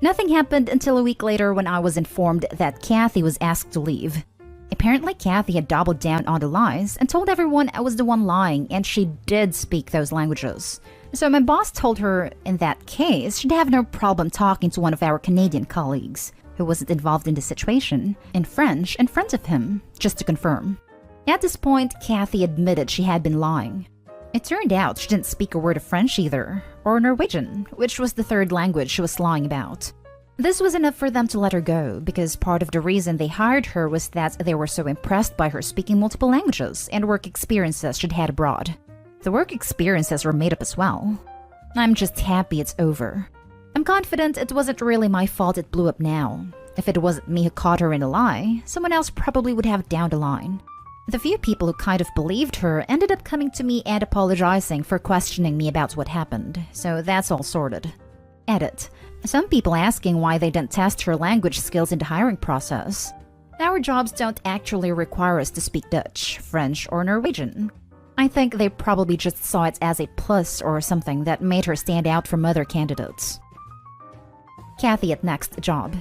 Nothing happened until a week later when I was informed that Kathy was asked to leave. Apparently, Kathy had doubled down on the lies and told everyone I was the one lying, and she did speak those languages. So my boss told her in that case she'd have no problem talking to one of our Canadian colleagues, who wasn't involved in the situation, in French in front of him, just to confirm. At this point, Kathy admitted she had been lying. It turned out she didn't speak a word of French either, or Norwegian, which was the third language she was lying about. This was enough for them to let her go, because part of the reason they hired her was that they were so impressed by her speaking multiple languages and work experiences she'd had abroad. The work experiences were made up as well. I'm just happy it's over. I'm confident it wasn't really my fault it blew up now. If it wasn't me who caught her in a lie, someone else probably would have down the line. The few people who kind of believed her ended up coming to me and apologizing for questioning me about what happened, so that's all sorted. Edit. Some people asking why they didn't test her language skills in the hiring process. Our jobs don't actually require us to speak Dutch, French, or Norwegian. I think they probably just saw it as a plus or something that made her stand out from other candidates. Kathy at next job.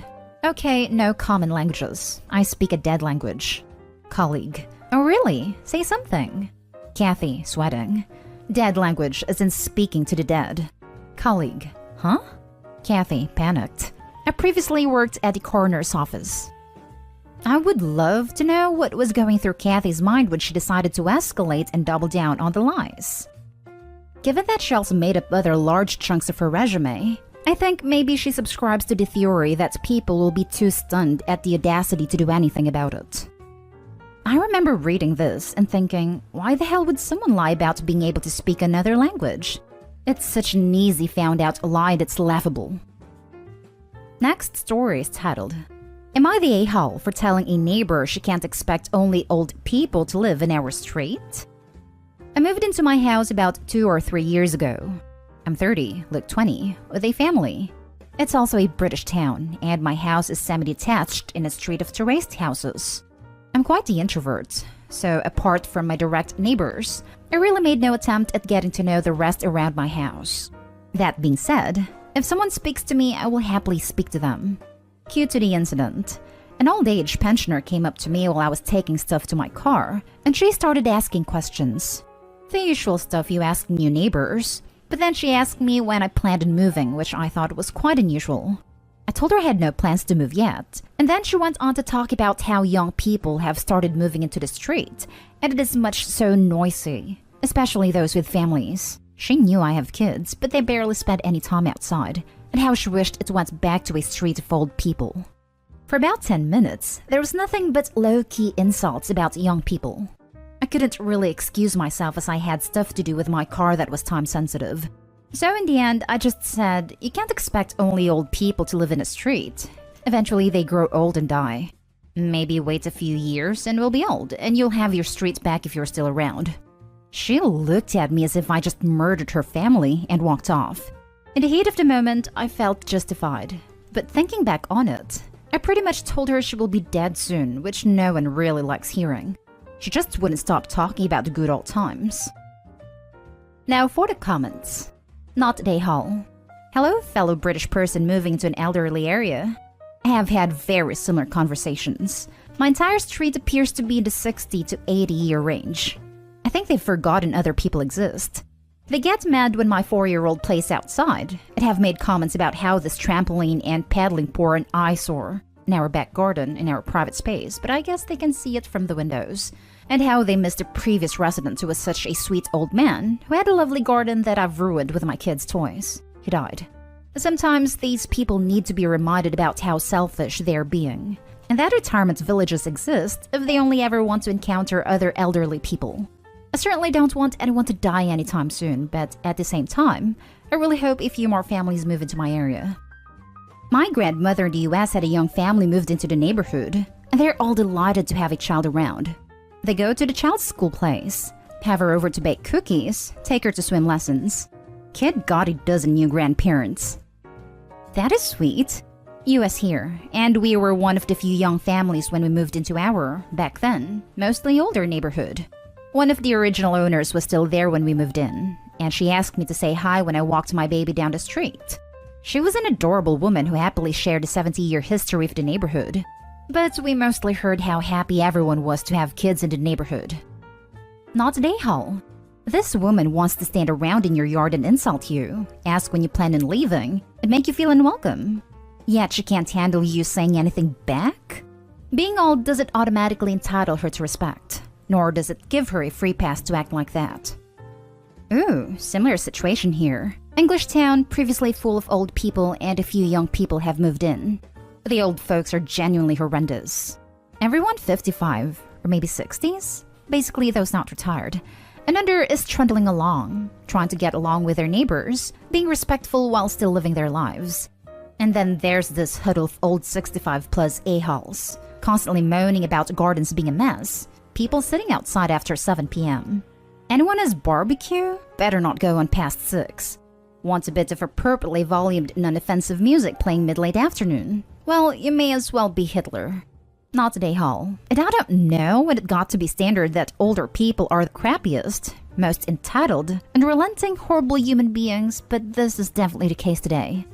Okay, no common languages. I speak a dead language. Colleague. Oh really? Say something. Kathy, sweating. Dead language as in speaking to the dead. Colleague. Huh? Kathy, panicked. I previously worked at the coroner's office. I would love to know what was going through Kathy's mind when she decided to escalate and double down on the lies. Given that she also made up other large chunks of her resume, I think maybe she subscribes to the theory that people will be too stunned at the audacity to do anything about it. I remember reading this and thinking, why the hell would someone lie about being able to speak another language? It's such an easy found out lie that's laughable. Next story is titled, Am I the a-hole for telling a neighbor she can't expect only old people to live in our street? I moved into my house about 2 or 3 years ago. I'm 30, look 20, with a family. It's also a British town, and my house is semi-detached in a street of terraced houses. I'm quite the introvert, so apart from my direct neighbors, I really made no attempt at getting to know the rest around my house. That being said, if someone speaks to me, I will happily speak to them. Cue to the incident. An old-age pensioner came up to me while I was taking stuff to my car, and she started asking questions. The usual stuff you ask new neighbors, but then she asked me when I planned on moving, which I thought was quite unusual. I told her I had no plans to move yet, and then she went on to talk about how young people have started moving into the street, and it is much so noisy, especially those with families. She knew I have kids, but they barely spend any time outside, and how she wished it went back to a street of old people. For about 10 minutes, there was nothing but low-key insults about young people. I couldn't really excuse myself as I had stuff to do with my car that was time-sensitive. So in the end, I just said, you can't expect only old people to live in a street. Eventually, they grow old and die. Maybe wait a few years and we'll be old, and you'll have your street back if you're still around. She looked at me as if I just murdered her family and walked off. In the heat of the moment, I felt justified. But thinking back on it, I pretty much told her she will be dead soon, which no one really likes hearing. She just wouldn't stop talking about the good old times. Now for the comments. Not Day Hall. Hello, fellow British person moving to an elderly area. I have had very similar conversations. My entire street appears to be in the 60 to 80 year range. I think they've forgotten other people exist. They get mad when my 4-year-old plays outside, and have made comments about how this trampoline and paddling pool are an eyesore in our back garden in our private space, but I guess they can see it from the windows. And how they missed a previous resident who was such a sweet old man who had a lovely garden that I've ruined with my kids' toys. He died. Sometimes these people need to be reminded about how selfish they're being, and that retirement villages exist if they only ever want to encounter other elderly people. I certainly don't want anyone to die anytime soon, but at the same time, I really hope a few more families move into my area. My grandmother in the US had a young family moved into the neighborhood, and they're all delighted to have a child around. They go to the child's school place, have her over to bake cookies, take her to swim lessons. Kid got a dozen new grandparents. That is sweet. US here, and we were one of the few young families when we moved into our, back then, mostly older neighborhood. One of the original owners was still there when we moved in, and she asked me to say hi when I walked my baby down the street. She was an adorable woman who happily shared the 70-year history of the neighborhood. But we mostly heard how happy everyone was to have kids in the neighborhood. Not Day Hall. This woman wants to stand around in your yard and insult you, ask when you plan on leaving, and make you feel unwelcome. Yet she can't handle you saying anything back? Being old doesn't automatically entitle her to respect, nor does it give her a free pass to act like that. Ooh, similar situation here. English town, previously full of old people, and a few young people have moved in. The old folks are genuinely horrendous. Everyone 55, or maybe 60s? Basically those not retired. And under is trundling along, trying to get along with their neighbors, being respectful while still living their lives. And then there's this huddle of old 65-plus a-holes, constantly moaning about gardens being a mess, people sitting outside after 7 p.m. Anyone has barbecue? Better not go on past 6. Want a bit of appropriately volumed, non-offensive music playing mid-late afternoon? Well, you may as well be Hitler. Not today, Hall. And I don't know when it got to be standard that older people are the crappiest, most entitled, and relenting, horrible human beings, but this is definitely the case today.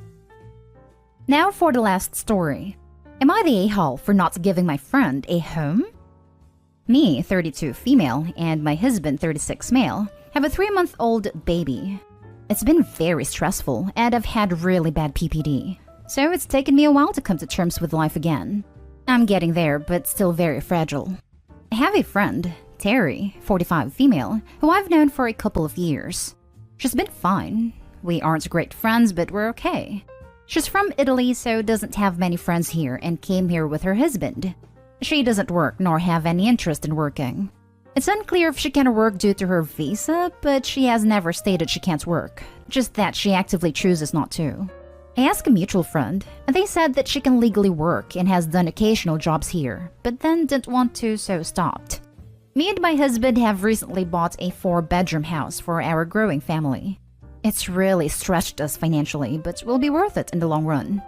Now for the last story. Am I the a-hole for not giving my friend a home? Me, 32 female, and my husband, 36 male, have a 3-month-old baby. It's been very stressful, and I've had really bad PPD, so it's taken me a while to come to terms with life again. I'm getting there, but still very fragile. I have a friend, Terry, 45 female, who I've known for a couple of years. She's been fine. We aren't great friends, but we're okay. She's from Italy, so doesn't have many friends here and came here with her husband. She doesn't work nor have any interest in working. It's unclear if she can work due to her visa, but she has never stated she can't work, just that she actively chooses not to. I asked a mutual friend, and they said that she can legally work and has done occasional jobs here, but then didn't want to, so stopped. Me and my husband have recently bought a 4-bedroom house for our growing family. It's really stretched us financially, but will be worth it in the long run.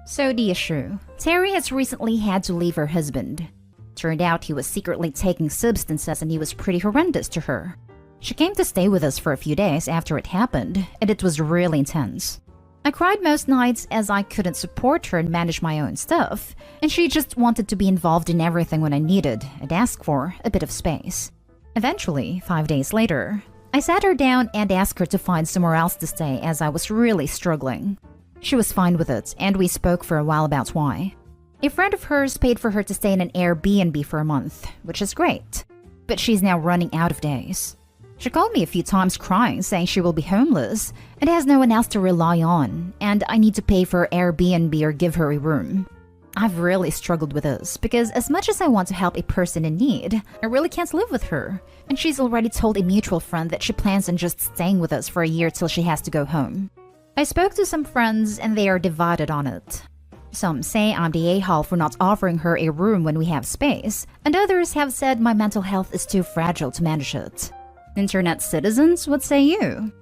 So the issue. Terry has recently had to leave her husband. Turned out he was secretly taking substances and he was pretty horrendous to her. She came to stay with us for a few days after it happened, and it was really intense. I cried most nights as I couldn't support her and manage my own stuff, and she just wanted to be involved in everything when I needed and asked for a bit of space. Eventually, 5 days later, I sat her down and asked her to find somewhere else to stay as I was really struggling. She was fine with it, and we spoke for a while about why. A friend of hers paid for her to stay in an Airbnb for a month, which is great, but she's now running out of days. She called me a few times crying, saying she will be homeless and has no one else to rely on, and I need to pay for Airbnb or give her a room. I've really struggled with this because as much as I want to help a person in need, I really can't live with her, and she's already told a mutual friend that she plans on just staying with us for a year till she has to go home. I spoke to some friends and they are divided on it. Some say I'm the a-hole for not offering her a room when we have space, and others have said my mental health is too fragile to manage it. Internet citizens, what say you?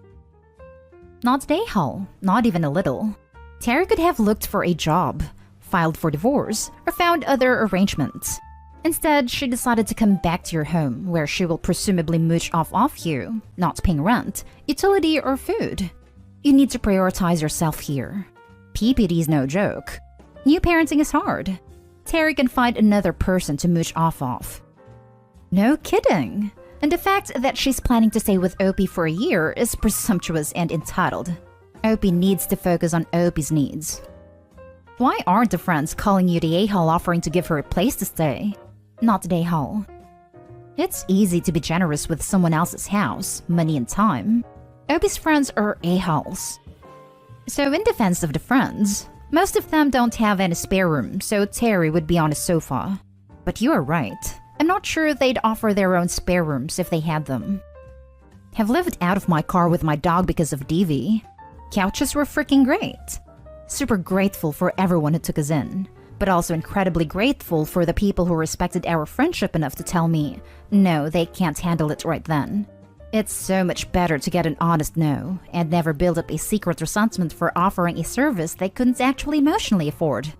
Not the a-hole, not even a little. Terry could have looked for a job, filed for divorce, or found other arrangements. Instead, she decided to come back to your home, where she will presumably mooch off you, not paying rent, utility, or food. You need to prioritize yourself here. PPD is no joke. New parenting is hard. Terry can find another person to mooch off. No kidding. And the fact that she's planning to stay with Opie for a year is presumptuous and entitled. Opie needs to focus on Opie's needs. Why aren't the friends calling you the a-hole offering to give her a place to stay? Not the a-hole. It's easy to be generous with someone else's house, money and time. Opie's friends are a-holes. So in defense of the friends, most of them don't have any spare room, so Terry would be on a sofa. But you are right. I'm not sure they'd offer their own spare rooms if they had them. Have lived out of my car with my dog because of DV. Couches were freaking great. Super grateful for everyone who took us in, but also incredibly grateful for the people who respected our friendship enough to tell me, no, they can't handle it right then. It's so much better to get an honest no, and never build up a secret resentment for offering a service they couldn't actually emotionally afford.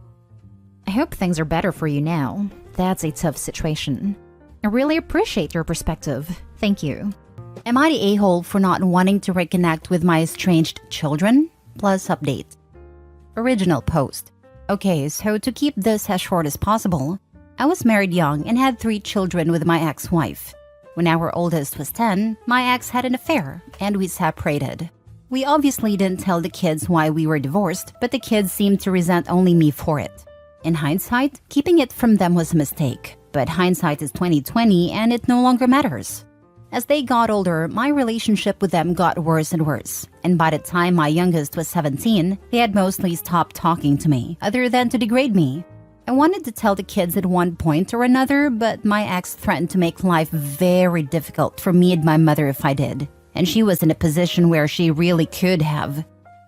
I hope things are better for you now. That's a tough situation. I really appreciate your perspective. Thank you. Am I the a-hole for not wanting to reconnect with my estranged children? Plus update. Original post. Okay, so to keep this as short as possible, I was married young and had 3 children with my ex-wife. When our oldest was 10, my ex had an affair, and we separated. We obviously didn't tell the kids why we were divorced, but the kids seemed to resent only me for it. In hindsight, keeping it from them was a mistake, but hindsight is 20/20 and it no longer matters. As they got older, my relationship with them got worse and worse, and by the time my youngest was 17, they had mostly stopped talking to me, other than to degrade me. I wanted to tell the kids at one point or another, but my ex threatened to make life very difficult for me and my mother if I did, and she was in a position where she really could have.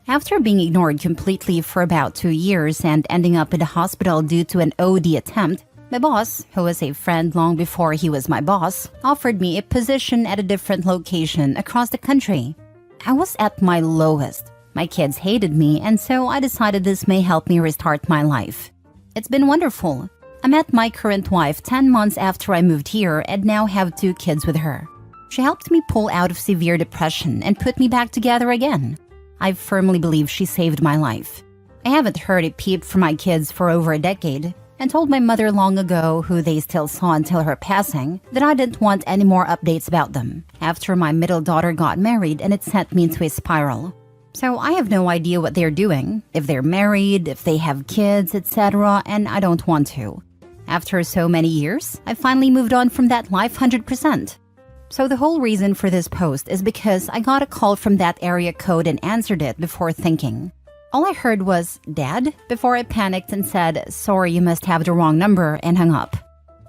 After being ignored completely for about 2 years and ending up in the hospital due to an OD attempt, My boss, who was a friend long before he was my boss, offered me a position at a different location across the country. I was at my lowest. My kids hated me, and so I decided this may help me restart my life. It's been wonderful. I met my current wife 10 months after I moved here and now have 2 kids with her. She helped me pull out of severe depression and put me back together again. I firmly believe she saved my life. I haven't heard a peep from my kids for over a decade, and told my mother long ago, who they still saw until her passing, that I didn't want any more updates about them after my middle daughter got married, and it sent me into a spiral. So I have no idea what they're doing, if they're married, if they have kids, etc., and I don't want to. After so many years, I finally moved on from that life 100%. So the whole reason for this post is because I got a call from that area code and answered it before thinking. All I heard was, "Dad?" before I panicked and said, "Sorry, you must have the wrong number," and hung up.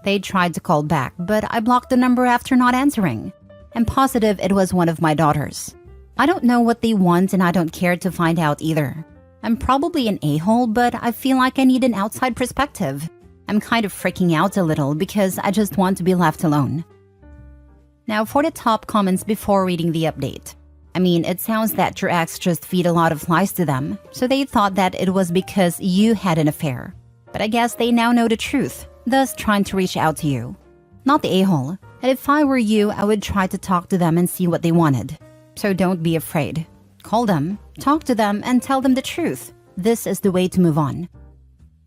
They tried to call back, but I blocked the number after not answering. I'm positive it was one of my daughters. I don't know what they want and I don't care to find out either. I'm probably an a-hole, but I feel like I need an outside perspective. I'm kind of freaking out a little because I just want to be left alone. Now for the top comments before reading the update. I mean, it sounds that your ex just feed a lot of lies to them, so they thought that it was because you had an affair. But I guess they now know the truth, thus trying to reach out to you. Not the a-hole, and if I were you, I would try to talk to them and see what they wanted. So don't be afraid. Call them, talk to them, and tell them the truth. This is the way to move on.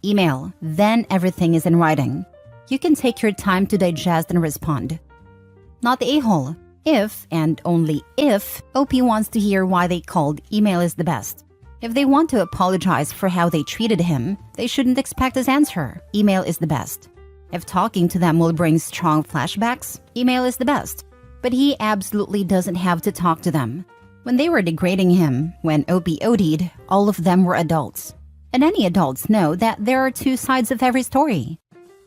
Email, then everything is in writing. You can take your time to digest and respond. Not the a-hole. If, and only if, OP wants to hear why they called, email is the best. If they want to apologize for how they treated him, they shouldn't expect his answer. Email is the best. If talking to them will bring strong flashbacks, email is the best. But he absolutely doesn't have to talk to them. When they were degrading him, when OP OD'd, all of them were adults. And any adults know that there are 2 sides of every story.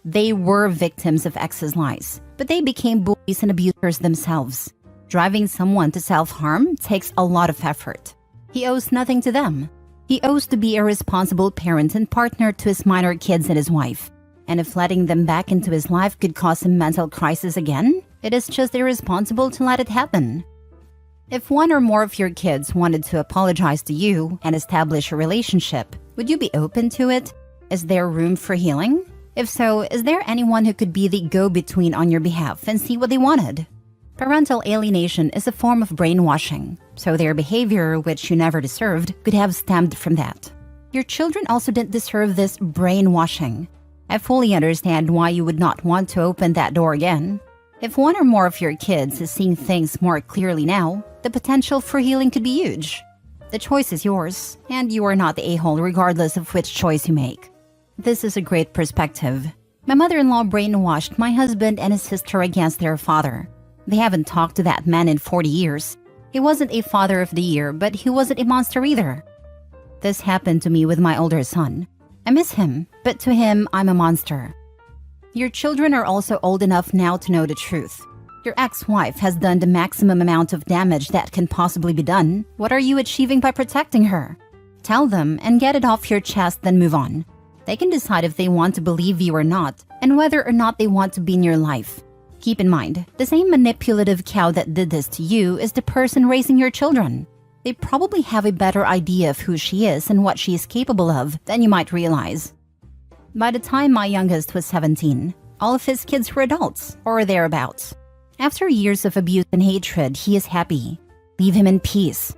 They were victims of ex's lies, but they became bullies and abusers themselves. Driving someone to self-harm takes a lot of effort. He owes nothing to them. He owes to be a responsible parent and partner to his minor kids and his wife. And if letting them back into his life could cause a mental crisis again, it is just irresponsible to let it happen. If one or more of your kids wanted to apologize to you and establish a relationship, would you be open to it? Is there room for healing? If so, is there anyone who could be the go-between on your behalf and see what they wanted? Parental alienation is a form of brainwashing, so their behavior, which you never deserved, could have stemmed from that. Your children also didn't deserve this brainwashing. I fully understand why you would not want to open that door again. If one or more of your kids is seeing things more clearly now, the potential for healing could be huge. The choice is yours, and you are not the a-hole regardless of which choice you make. This is a great perspective. My mother-in-law brainwashed my husband and his sister against their father. They haven't talked to that man in 40 years. He wasn't a father of the year, but he wasn't a monster either. This happened to me with my older son. I miss him, but to him, I'm a monster. Your children are also old enough now to know the truth. Your ex-wife has done the maximum amount of damage that can possibly be done. What are you achieving by protecting her? Tell them and get it off your chest, then move on. They can decide if they want to believe you or not, and whether or not they want to be in your life. Keep in mind, the same manipulative cow that did this to you is the person raising your children. They probably have a better idea of who she is and what she is capable of than you might realize. By the time my youngest was 17, all of his kids were adults, or thereabouts. After years of abuse and hatred, he is happy. Leave him in peace.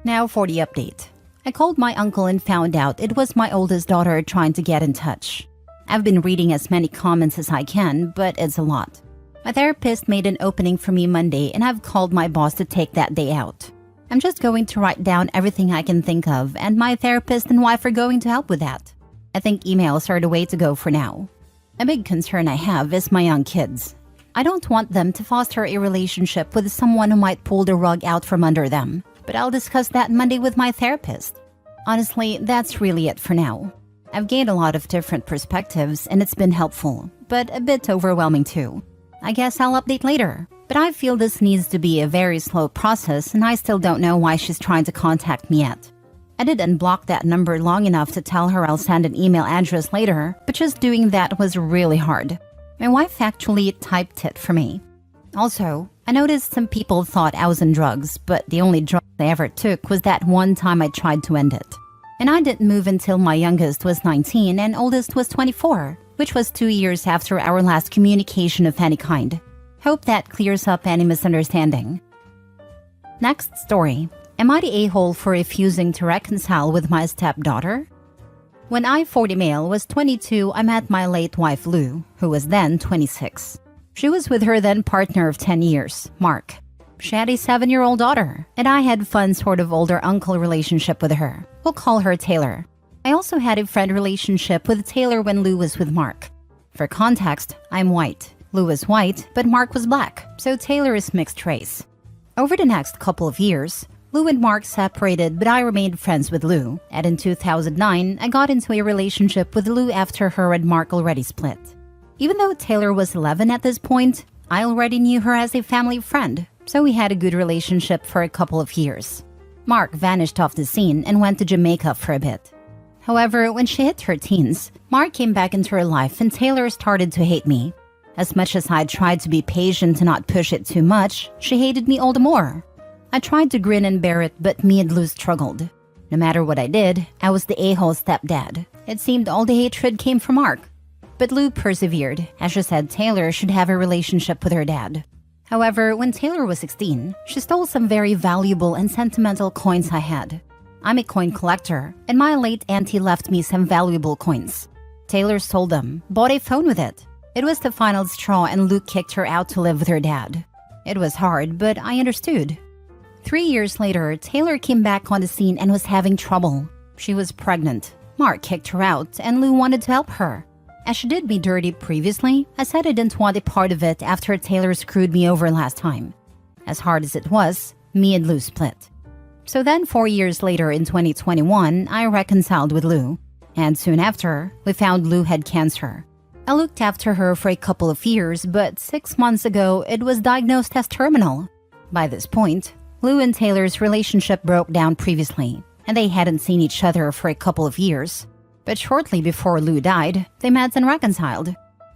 Now for the update. I called my uncle and found out it was my oldest daughter trying to get in touch. I've been reading as many comments as I can, but it's a lot. My therapist made an opening for me Monday, and I've called my boss to take that day out. I'm just going to write down everything I can think of, and my therapist and wife are going to help with that. I think emails are the way to go for now. A big concern I have is my young kids. I don't want them to foster a relationship with someone who might pull the rug out from under them, but I'll discuss that Monday with my therapist. Honestly, that's really it for now. I've gained a lot of different perspectives and it's been helpful, but a bit overwhelming too. I guess I'll update later, but I feel this needs to be a very slow process and I still don't know why she's trying to contact me yet. I did unblock that number long enough to tell her I'll send an email address later, but just doing that was really hard. My wife actually typed it for me. Also, I noticed some people thought I was on drugs, but the only drug I ever took was that one time I tried to end it. And I didn't move until my youngest was 19 and oldest was 24, which was 2 years after our last communication of any kind. Hope that clears up any misunderstanding. Next story. Am I the a-hole for refusing to reconcile with my stepdaughter? When I, 40 male, was 22, I met my late wife Lou, who was then 26. She was with her then partner of 10 years, Mark. She had a 7-year-old daughter, and I had fun sort of older uncle relationship with her. We'll call her Taylor. I also had a friend relationship with Taylor when Lou was with Mark. For context, I'm white. Lou was white, but Mark was black, so Taylor is mixed race. Over the next couple of years, Lou and Mark separated, but I remained friends with Lou, and in 2009, I got into a relationship with Lou after her and Mark already split. Even though Taylor was 11 at this point, I already knew her as a family friend, so we had a good relationship for a couple of years. Mark vanished off the scene and went to Jamaica for a bit. However, when she hit her teens, Mark came back into her life and Taylor started to hate me. As much as I tried to be patient to not push it too much, she hated me all the more. I tried to grin and bear it, but me and Lou struggled. No matter what I did, I was the a-hole stepdad. It seemed all the hatred came from Mark. But Lou persevered, as she said Taylor should have a relationship with her dad. However, when Taylor was 16, she stole some very valuable and sentimental coins I had. I'm a coin collector, and my late auntie left me some valuable coins. Taylor sold them, bought a phone with it. It was the final straw and Lou kicked her out to live with her dad. It was hard, but I understood. 3 years later, Taylor came back on the scene and was having trouble. She was pregnant. Mark kicked her out, and Lou wanted to help her. As she did me dirty previously, I said I didn't want a part of it after Taylor screwed me over last time. As hard as it was, me and Lou split. So then 4 years later in 2021, I reconciled with Lou. And soon after, we found Lou had cancer. I looked after her for a couple of years, but 6 months ago, it was diagnosed as terminal. By this point, Lou and Taylor's relationship broke down previously, and they hadn't seen each other for a couple of years. But shortly before Lou died, they met and reconciled.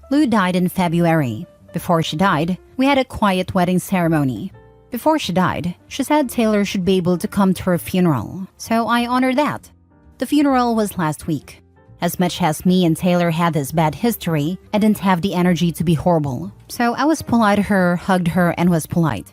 Lou died in February. Before she died, we had a quiet wedding ceremony. Before she died, she said Taylor should be able to come to her funeral, so I honored that. The funeral was last week. As much as me and Taylor had this bad history, I didn't have the energy to be horrible, so I was polite to her, hugged her, and was polite.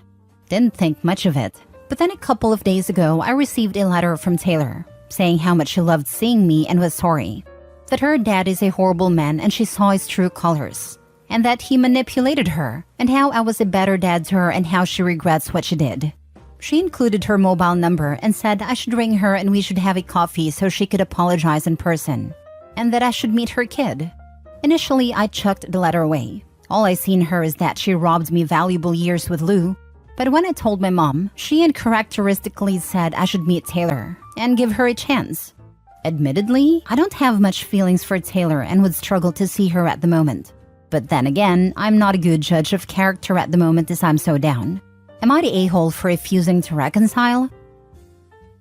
Didn't think much of it, but then a couple of days ago, I received a letter from Taylor, saying how much she loved seeing me and was sorry. That her dad is a horrible man and she saw his true colors. And that he manipulated her, and how I was a better dad to her and how she regrets what she did. She included her mobile number and said I should ring her and we should have a coffee so she could apologize in person. And that I should meet her kid. Initially, I chucked the letter away. All I seen her is that she robbed me valuable years with Lou. But when I told my mom, she uncharacteristically said I should meet Taylor and give her a chance. Admittedly, I don't have much feelings for Taylor and would struggle to see her at the moment. But then again, I'm not a good judge of character at the moment as I'm so down. Am I the a-hole for refusing to reconcile?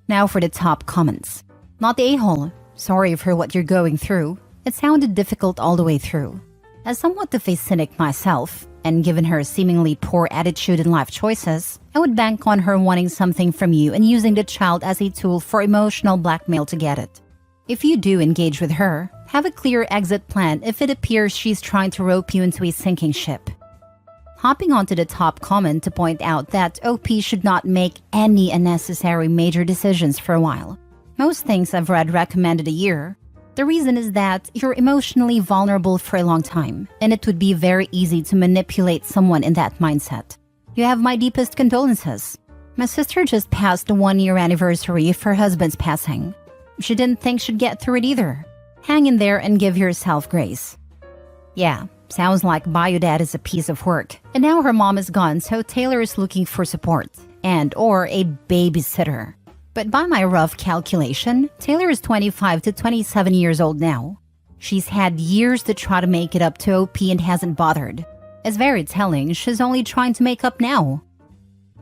Now for the top comments. Not the a-hole. Sorry for what you're going through. It sounded difficult all the way through. As somewhat of a cynic myself, and given her seemingly poor attitude and life choices, I would bank on her wanting something from you and using the child as a tool for emotional blackmail to get it. If you do engage with her, have a clear exit plan if it appears she's trying to rope you into a sinking ship. Hopping onto the top comment to point out that OP should not make any unnecessary major decisions for a while. Most things I've read recommended a year. The reason is that you're emotionally vulnerable for a long time, and it would be very easy to manipulate someone in that mindset. You have my deepest condolences. My sister just passed the 1-year anniversary of her husband's passing. She didn't think she'd get through it either. Hang in there and give yourself grace. Yeah, sounds like Biodad is a piece of work, and now her mom is gone, so Taylor is looking for support, and or a babysitter. But by my rough calculation, Taylor is 25 to 27 years old now. She's had years to try to make it up to OP and hasn't bothered. It's very telling she's only trying to make up now.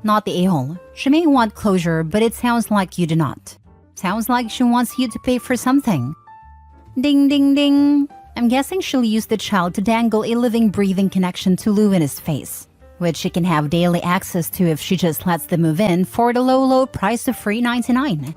Not the a-hole. She may want closure, but it sounds like you do not. Sounds like she wants you to pay for something. Ding ding ding. I'm guessing she'll use the child to dangle a living, breathing connection to Lou in his face, which she can have daily access to if she just lets them move in for the low price of $3.99.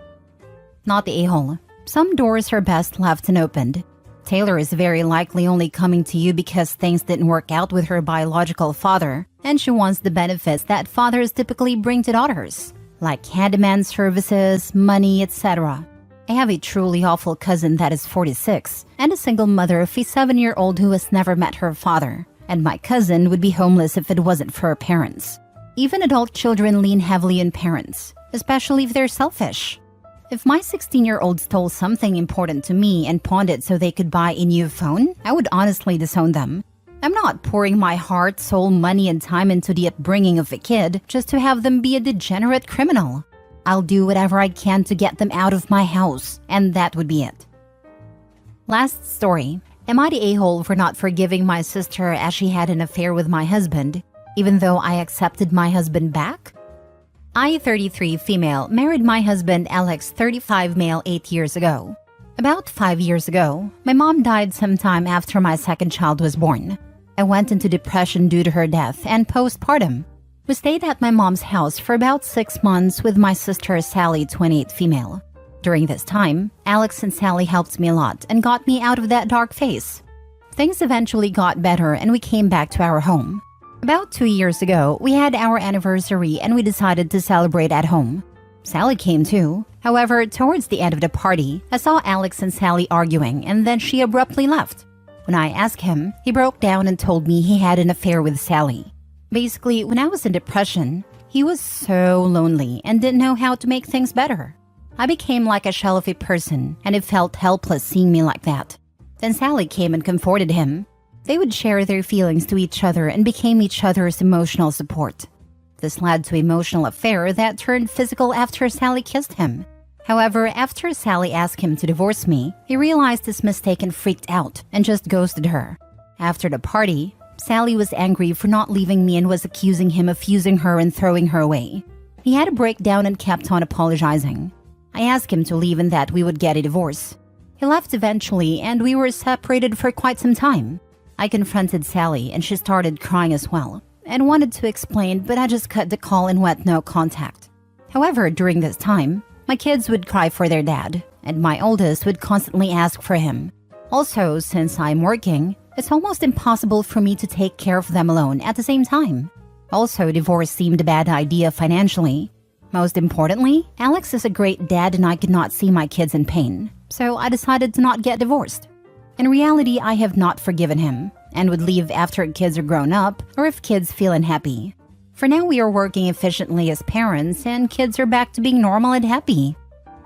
Not the a-hole. Some doors are best left unopened. Taylor is very likely only coming to you because things didn't work out with her biological father, and she wants the benefits that fathers typically bring to daughters, like handyman services, money, etc. I have a truly awful cousin that is 46 and a single mother of a 7-year-old who has never met her father, and my cousin would be homeless if it wasn't for her parents. Even adult children lean heavily on parents, especially if they're selfish. If my 16-year-old stole something important to me and pawned it so they could buy a new phone, I would honestly disown them. I'm not pouring my heart, soul, money, and time into the upbringing of a kid just to have them be a degenerate criminal. I'll do whatever I can to get them out of my house, and that would be it. Last story. Am I the a-hole for not forgiving my sister as she had an affair with my husband, even though I accepted my husband back? I, 33 female, married my husband Alex, 35 male, 8 years ago. About 5 years ago, my mom died sometime after my second child was born. I went into depression due to her death and postpartum. We stayed at my mom's house for about 6 months with my sister Sally, 28 female. During this time, Alex and Sally helped me a lot and got me out of that dark phase. Things eventually got better and we came back to our home. About 2 years ago, we had our anniversary and we decided to celebrate at home. Sally came too. However, towards the end of the party, I saw Alex and Sally arguing and then she abruptly left. When I asked him, he broke down and told me he had an affair with Sally. Basically, when I was in depression, he was so lonely and didn't know how to make things better. I became like a shell of a person, and it felt helpless seeing me like that. Then Sally came and comforted him. They would share their feelings to each other and became each other's emotional support. This led to an emotional affair that turned physical after Sally kissed him. However, after Sally asked him to divorce me, he realized his mistake and freaked out and just ghosted her. After the party, Sally was angry for not leaving me and was accusing him of using her and throwing her away. He had a breakdown and kept on apologizing. I asked him to leave and that we would get a divorce. He left eventually and we were separated for quite some time. I confronted Sally and she started crying as well and wanted to explain, but I just cut the call and went no contact. However, during this time, my kids would cry for their dad and my oldest would constantly ask for him. Also, since I'm working, it's almost impossible for me to take care of them alone at the same time. Also, divorce seemed a bad idea financially. Most importantly, Alex is a great dad and I could not see my kids in pain, so I decided to not get divorced. In reality, I have not forgiven him and would leave after kids are grown up or if kids feel unhappy. For now, we are working efficiently as parents and kids are back to being normal and happy.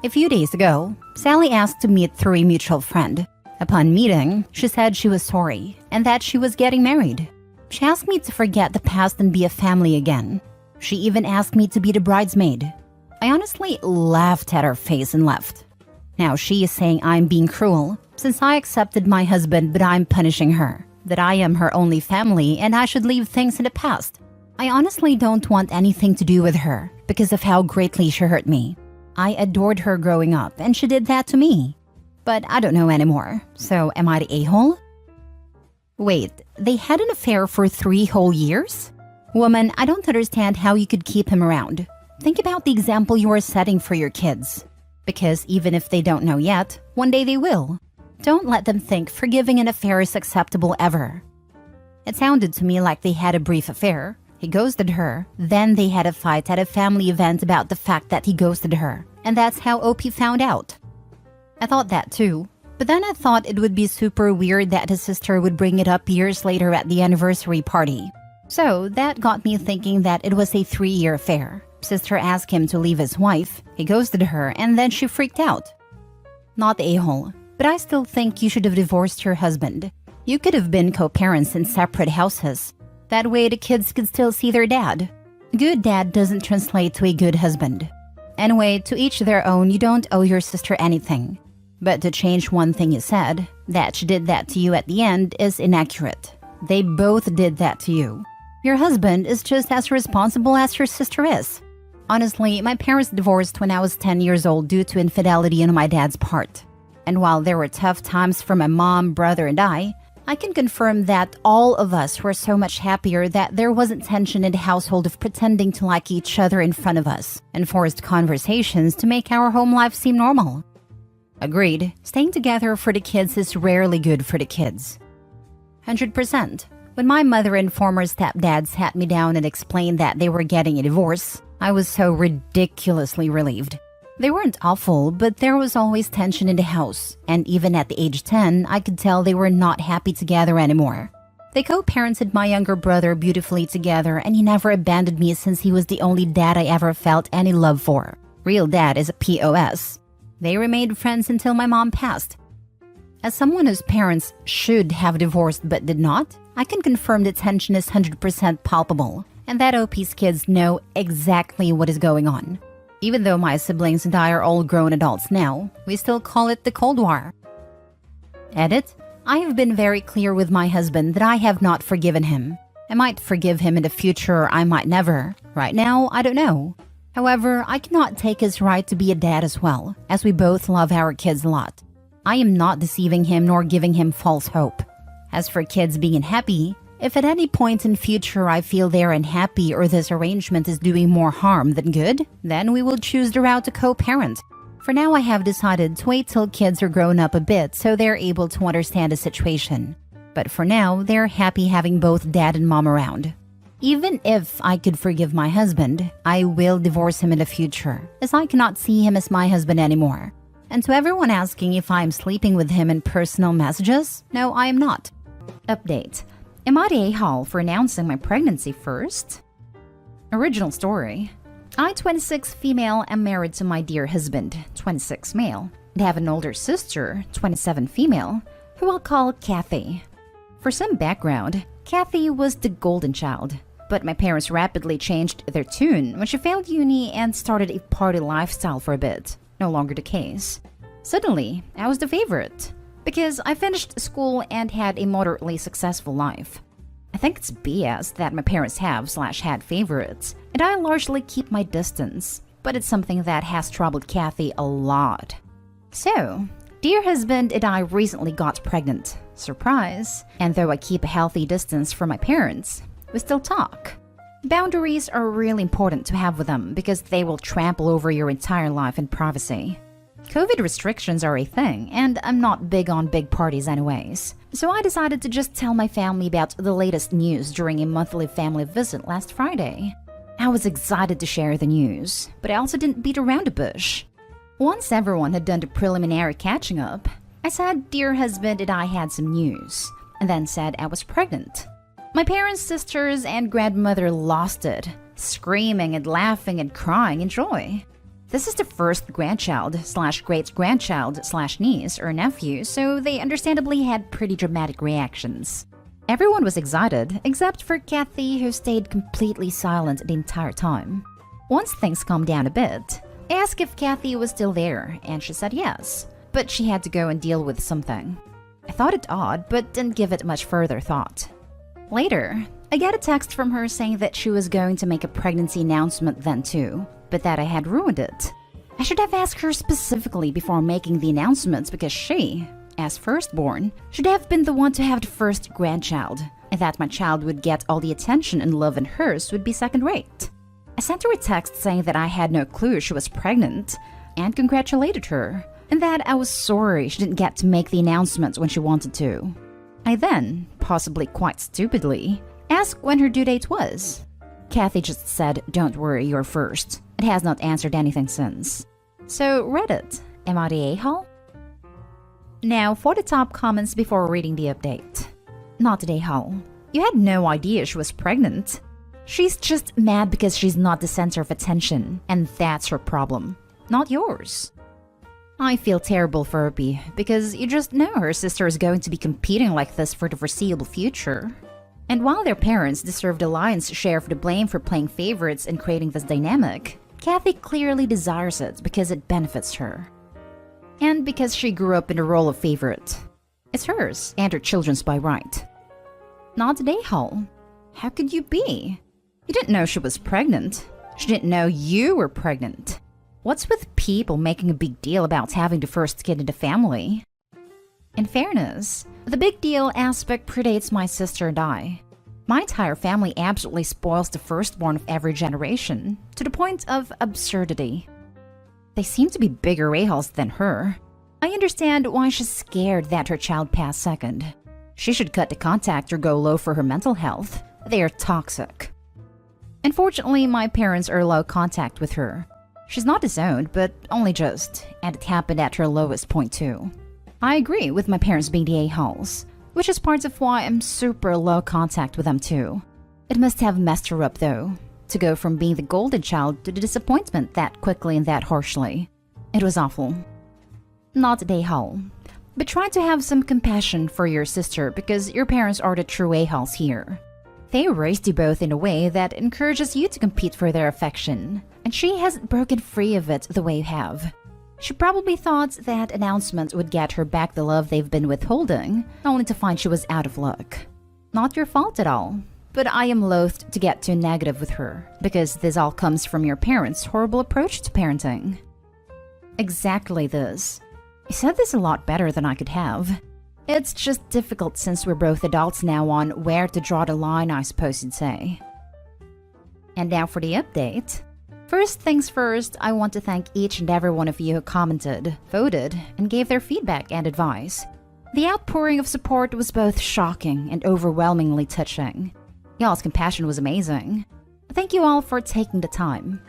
A few days ago, Sally asked to meet through a mutual friend. Upon meeting, she said she was sorry and that she was getting married. She asked me to forget the past and be a family again. She even asked me to be the bridesmaid. I honestly laughed at her face and left. Now she is saying I'm being cruel since I accepted my husband but I'm punishing her, that I am her only family and I should leave things in the past. I honestly don't want anything to do with her because of how greatly she hurt me. I adored her growing up and she did that to me. But I don't know anymore, so am I the a-hole? Wait, they had an affair for 3 whole years? Woman, I don't understand how you could keep him around. Think about the example you are setting for your kids. Because even if they don't know yet, one day they will. Don't let them think forgiving an affair is acceptable ever. It sounded to me like they had a brief affair. He ghosted her, then they had a fight at a family event about the fact that he ghosted her, and that's how OP found out. I thought that too, but then I thought it would be super weird that his sister would bring it up years later at the anniversary party. So that got me thinking that it was a 3-year affair. Sister asked him to leave his wife, he ghosted her, and then she freaked out. Not the a-hole, but I still think you should have divorced your husband. You could have been co-parents in separate houses. That way the kids could still see their dad. A good dad doesn't translate to a good husband. Anyway, to each their own, you don't owe your sister anything. But to change one thing you said, that she did that to you at the end, is inaccurate. They both did that to you. Your husband is just as responsible as your sister is. Honestly, my parents divorced when I was 10 years old due to infidelity on my dad's part. And while there were tough times for my mom, brother, and I can confirm that all of us were so much happier that there wasn't tension in the household of pretending to like each other in front of us and forced conversations to make our home life seem normal. Agreed, staying together for the kids is rarely good for the kids. 100%. When my mother and former stepdad sat me down and explained that they were getting a divorce, I was so ridiculously relieved. They weren't awful, but there was always tension in the house, and even at the age 10, I could tell they were not happy together anymore. They co-parented my younger brother beautifully together, and he never abandoned me since he was the only dad I ever felt any love for. Real dad is a POS. They remained friends until my mom passed. As someone whose parents should have divorced but did not, I can confirm the tension is 100% palpable, and that OP's kids know exactly what is going on. Even though my siblings and I are all grown adults now, we still call it the Cold War. Edit: I have been very clear with my husband that I have not forgiven him. I might forgive him in the future, I might never. Right now, I don't know. However, I cannot take his right to be a dad as well, as we both love our kids a lot. I am not deceiving him nor giving him false hope. As for kids being happy, if at any point in future I feel they're unhappy or this arrangement is doing more harm than good, then we will choose the route to co-parent. For now, I have decided to wait till kids are grown up a bit so they're able to understand the situation. But for now, they're happy having both dad and mom around. Even if I could forgive my husband, I will divorce him in the future, as I cannot see him as my husband anymore. And to everyone asking if I'm sleeping with him in personal messages, no, I am not. Update. Am I the a-hole for announcing my pregnancy first? Original story. I, 26 female, am married to my dear husband, 26 male, and have an older sister, 27 female, who I'll call Kathy. For some background, Kathy was the golden child, but my parents rapidly changed their tune when she failed uni and started a party lifestyle for a bit. No longer the case. Suddenly, I was the favorite, because I finished school and had a moderately successful life. I think it's BS that my parents have/had favorites, and I largely keep my distance, but it's something that has troubled Kathy a lot. So, dear husband and I recently got pregnant. Surprise. And though I keep a healthy distance from my parents, we still talk. Boundaries are really important to have with them because they will trample over your entire life in privacy. COVID restrictions are a thing, and I'm not big on big parties anyways. So I decided to just tell my family about the latest news during a monthly family visit last Friday. I was excited to share the news, but I also didn't beat around the bush. Once everyone had done the preliminary catching up, I said dear husband and I had some news, and then said I was pregnant. My parents, sisters, and grandmother lost it, screaming and laughing and crying in joy. This is the first grandchild/great-grandchild/niece or nephew, so they understandably had pretty dramatic reactions. Everyone was excited, except for Kathy, who stayed completely silent the entire time. Once things calmed down a bit, I asked if Kathy was still there, and she said yes, but she had to go and deal with something. I thought it odd, but didn't give it much further thought. Later, I got a text from her saying that she was going to make a pregnancy announcement then too, but that I had ruined it. I should have asked her specifically before making the announcements because she, as firstborn, should have been the one to have the first grandchild, and that my child would get all the attention and love and hers would be second-rate. I sent her a text saying that I had no clue she was pregnant, and congratulated her, and that I was sorry she didn't get to make the announcement when she wanted to. I then, possibly quite stupidly, asked when her due date was. Kathy just said, "Don't worry, you're first." It has not answered anything since. So, Reddit, am I the a-hole? Now, for the top comments before reading the update. Not the a-hole. You had no idea she was pregnant. She's just mad because she's not the center of attention, and that's her problem, not yours. I feel terrible for Opie, because you just know her sister is going to be competing like this for the foreseeable future. And while their parents deserve the lion's share of the blame for playing favorites and creating this dynamic, Kathy clearly desires it because it benefits her. And because she grew up in the role of favorite. It's hers and her children's by right. Not the a-hole. How could you be? You didn't know she was pregnant. She didn't know you were pregnant. What's with people making a big deal about having the first kid in the family? In fairness, the big deal aspect predates my sister and I. My entire family absolutely spoils the firstborn of every generation, to the point of absurdity. They seem to be bigger a-holes than her. I understand why she's scared that her child passed second. She should cut the contact or go low for her mental health. They are toxic. Unfortunately, my parents are low contact with her. She's not disowned, but only just, and it happened at her lowest point too. I agree with my parents being the a-holes, which is part of why I'm super low contact with them too. It must have messed her up though, to go from being the golden child to the disappointment that quickly and that harshly. It was awful. Not the a-hole, but try to have some compassion for your sister because your parents are the true a-holes here. They raised you both in a way that encourages you to compete for their affection, and she hasn't broken free of it the way you have. She probably thought that announcement would get her back the love they've been withholding, only to find she was out of luck. Not your fault at all, but I am loath to get too negative with her, because this all comes from your parents' horrible approach to parenting. Exactly this. You said this a lot better than I could have. It's just difficult since we're both adults now on where to draw the line, I suppose you'd say. And now for the update. First things first, I want to thank each and every one of you who commented, voted, and gave their feedback and advice. The outpouring of support was both shocking and overwhelmingly touching. Y'all's compassion was amazing. Thank you all for taking the time.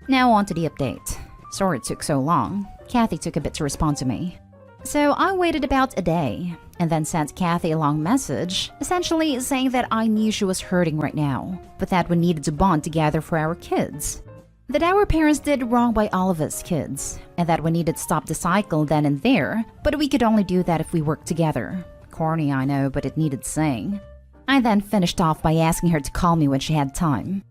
Now on to the update. Sorry it took so long. Kathy took a bit to respond to me. So I waited about a day, and then sent Kathy a long message, essentially saying that I knew she was hurting right now, but that we needed to bond together for our kids. That our parents did wrong by all of us kids, and that we needed to stop the cycle then and there, but we could only do that if we worked together. Corny, I know, but it needed saying. I then finished off by asking her to call me when she had time.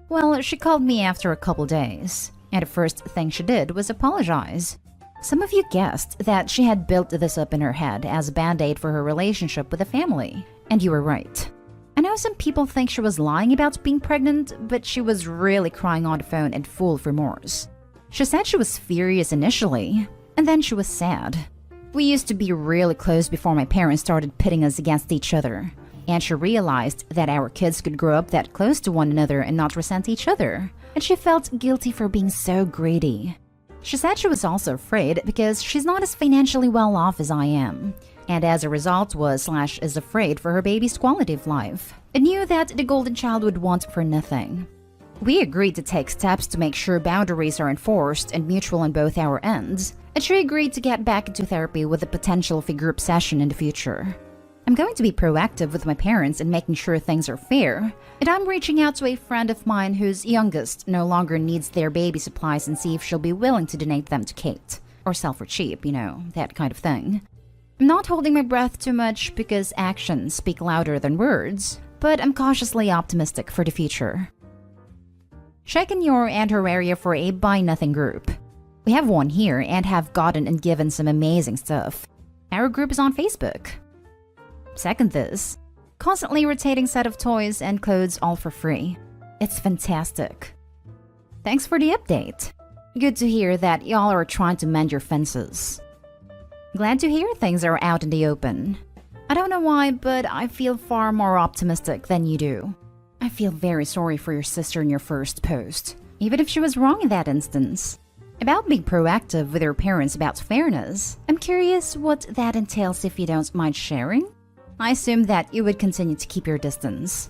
Well, she called me after a couple days, and the first thing she did was apologize. Some of you guessed that she had built this up in her head as a band-aid for her relationship with the family, and you were right. I know some people think she was lying about being pregnant, but she was really crying on the phone and full of remorse. She said she was furious initially, and then she was sad. We used to be really close before my parents started pitting us against each other, and she realized that our kids could grow up that close to one another and not resent each other, and she felt guilty for being so greedy. She said she was also afraid because she's not as financially well off as I am, and as a result is afraid for her baby's quality of life, and knew that the golden child would want for nothing. We agreed to take steps to make sure boundaries are enforced and mutual on both our ends, and she agreed to get back into therapy with the potential of a group session in the future. I'm going to be proactive with my parents in making sure things are fair, and I'm reaching out to a friend of mine whose youngest no longer needs their baby supplies and see if she'll be willing to donate them to Kate. Or sell for cheap, that kind of thing. I'm not holding my breath too much because actions speak louder than words, but I'm cautiously optimistic for the future. Check in your and her area for a Buy Nothing group. We have one here and have gotten and given some amazing stuff. Our group is on Facebook. Second this, constantly rotating set of toys and clothes all for free. It's fantastic. Thanks for the update. Good to hear that y'all are trying to mend your fences. Glad to hear things are out in the open. I don't know why, but I feel far more optimistic than you do. I feel very sorry for your sister in your first post, even if she was wrong in that instance. About being proactive with her parents about fairness, I'm curious what that entails if you don't mind sharing? I assume that you would continue to keep your distance.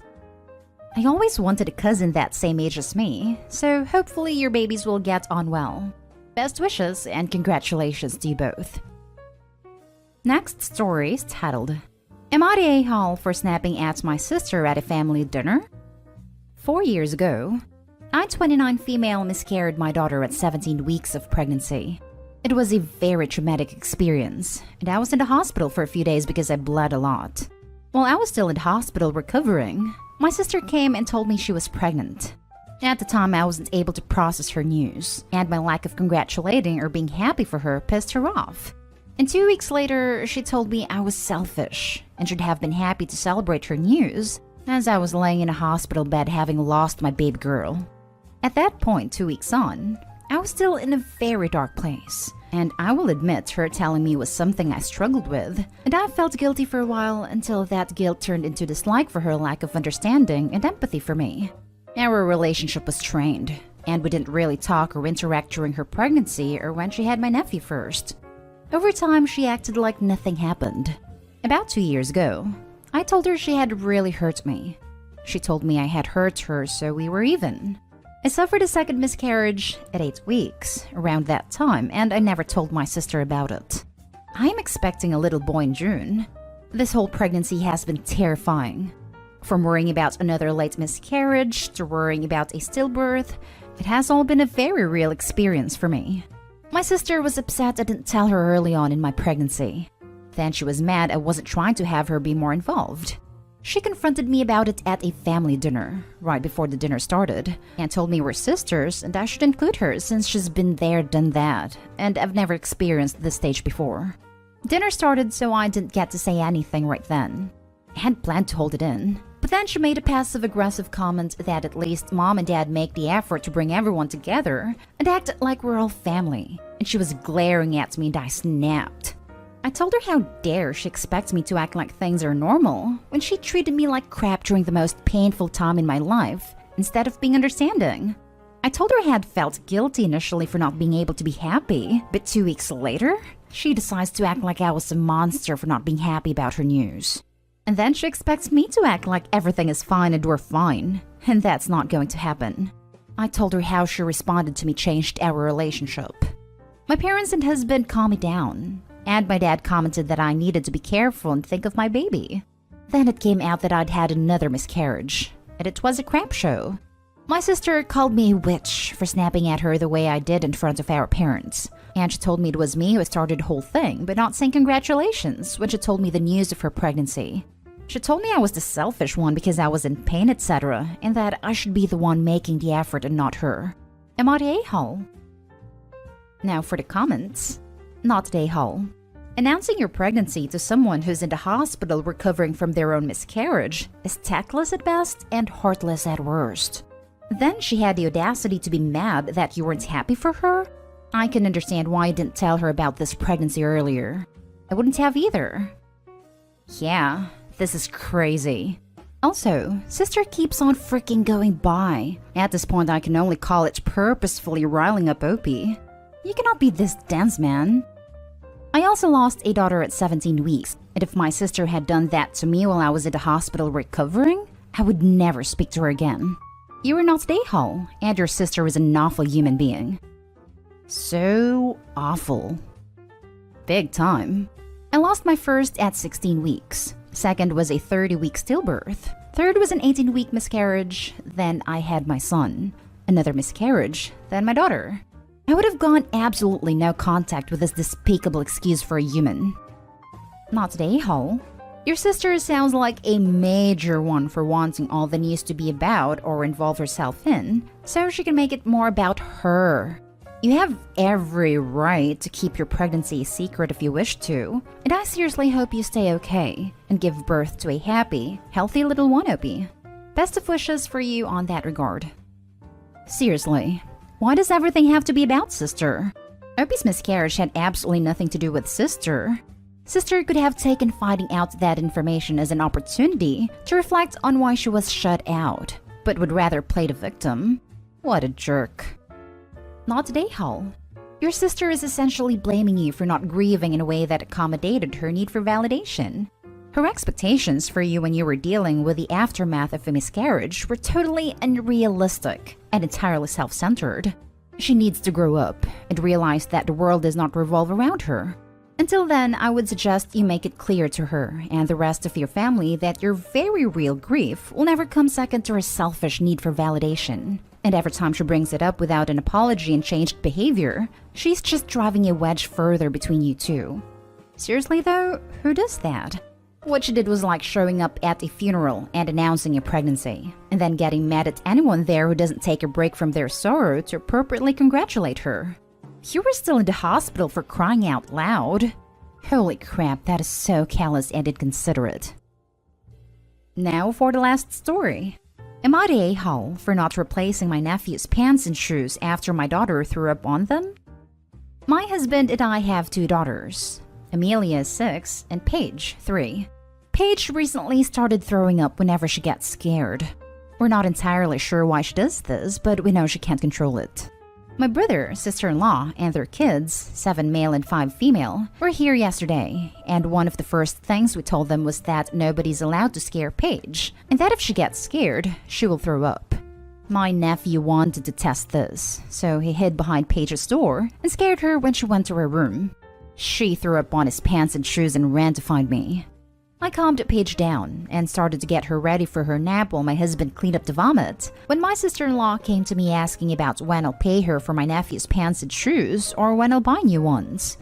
I always wanted a cousin that same age as me, so hopefully your babies will get on well. Best wishes and congratulations to you both. Next story is titled, Am I the a-hole for snapping at my sister at a family dinner? 4 years ago, I, 29 female, miscarried my daughter at 17 weeks of pregnancy. It was a very traumatic experience, and I was in the hospital for a few days because I bled a lot. While I was still in the hospital recovering, my sister came and told me she was pregnant. At the time, I wasn't able to process her news, and my lack of congratulating or being happy for her pissed her off. And 2 weeks later, she told me I was selfish and should have been happy to celebrate her news, as I was laying in a hospital bed having lost my baby girl. At that point, 2 weeks on, I was still in a very dark place. And I will admit her telling me was something I struggled with, and I felt guilty for a while until that guilt turned into dislike for her lack of understanding and empathy for me. Our relationship was strained, and we didn't really talk or interact during her pregnancy or when she had my nephew first. Over time, she acted like nothing happened. About 2 years ago, I told her she had really hurt me. She told me I had hurt her, so we were even. I suffered a second miscarriage at 8 weeks, around that time, and I never told my sister about it. I am expecting a little boy in June. This whole pregnancy has been terrifying. From worrying about another late miscarriage to worrying about a stillbirth, it has all been a very real experience for me. My sister was upset I didn't tell her early on in my pregnancy. Then she was mad I wasn't trying to have her be more involved. She confronted me about it at a family dinner, right before the dinner started, and told me we're sisters and I should include her since she's been there, done that, and I've never experienced this stage before. Dinner started, so I didn't get to say anything right then. I hadn't planned to hold it in, but then she made a passive-aggressive comment that at least mom and dad make the effort to bring everyone together and act like we're all family, and she was glaring at me and I snapped. I told her how dare she expects me to act like things are normal when she treated me like crap during the most painful time in my life instead of being understanding. I told her I had felt guilty initially for not being able to be happy, but 2 weeks later, she decides to act like I was a monster for not being happy about her news. And then she expects me to act like everything is fine and we're fine, and that's not going to happen. I told her how she responded to me changed our relationship. My parents and husband calmed me down. And my dad commented that I needed to be careful and think of my baby. Then it came out that I'd had another miscarriage, and it was a crap show. My sister called me a witch for snapping at her the way I did in front of our parents. And she told me it was me who started the whole thing, but not saying congratulations when she told me the news of her pregnancy. She told me I was the selfish one because I was in pain, etc., and that I should be the one making the effort and not her. Am I the a-hole? Now for the comments. Not the a-hole. Announcing your pregnancy to someone who's in the hospital recovering from their own miscarriage is tactless at best and heartless at worst. Then she had the audacity to be mad that you weren't happy for her? I can understand why you didn't tell her about this pregnancy earlier. I wouldn't have either. Yeah, this is crazy. Also, sister keeps on freaking going by. At this point, I can only call it purposefully riling up Opie. You cannot be this dense, man. I also lost a daughter at 17 weeks, and if my sister had done that to me while I was at the hospital recovering, I would never speak to her again. You were not the a-hole, and your sister was an awful human being. So awful. Big time. I lost my first at 16 weeks. Second was a 30-week stillbirth. Third was an 18-week miscarriage. Then I had my son. Another miscarriage. Then my daughter. I would have gone absolutely no contact with this despicable excuse for a human. Not the a-hole. Your sister sounds like a major one for wanting all the news to be about or involve herself in, so she can make it more about her. You have every right to keep your pregnancy a secret if you wish to, and I seriously hope you stay okay and give birth to a happy, healthy little one, Opie. Best of wishes for you on that regard. Seriously. Why does everything have to be about sister? Opie's miscarriage had absolutely nothing to do with sister. Sister could have taken finding out that information as an opportunity to reflect on why she was shut out, but would rather play the victim. What a jerk. Not the a-hole. Your sister is essentially blaming you for not grieving in a way that accommodated her need for validation. Her expectations for you when you were dealing with the aftermath of a miscarriage were totally unrealistic and entirely self-centered. She needs to grow up and realize that the world does not revolve around her. Until then, I would suggest you make it clear to her and the rest of your family that your very real grief will never come second to her selfish need for validation. And every time she brings it up without an apology and changed behavior, she's just driving a wedge further between you two. Seriously though, who does that? What she did was like showing up at a funeral and announcing a pregnancy, and then getting mad at anyone there who doesn't take a break from their sorrow to appropriately congratulate her. You were still in the hospital for crying out loud. Holy crap, that is so callous and inconsiderate. Now for the last story. Am I the a-hole for not replacing my nephew's pants and shoes after my daughter threw up on them? My husband and I have 2 daughters. Amelia is 6 and Paige 3. Paige recently started throwing up whenever she gets scared. We're not entirely sure why she does this, but we know she can't control it. My brother, sister-in-law, and their kids, 7 male and 5 female, were here yesterday, and one of the first things we told them was that nobody's allowed to scare Paige, and that if she gets scared, she will throw up. My nephew wanted to test this, so he hid behind Paige's door and scared her when she went to her room. She threw up on his pants and shoes and ran to find me. I calmed Paige down and started to get her ready for her nap while my husband cleaned up the vomit, when my sister-in-law came to me asking about when I'll pay her for my nephew's pants and shoes or when I'll buy new ones.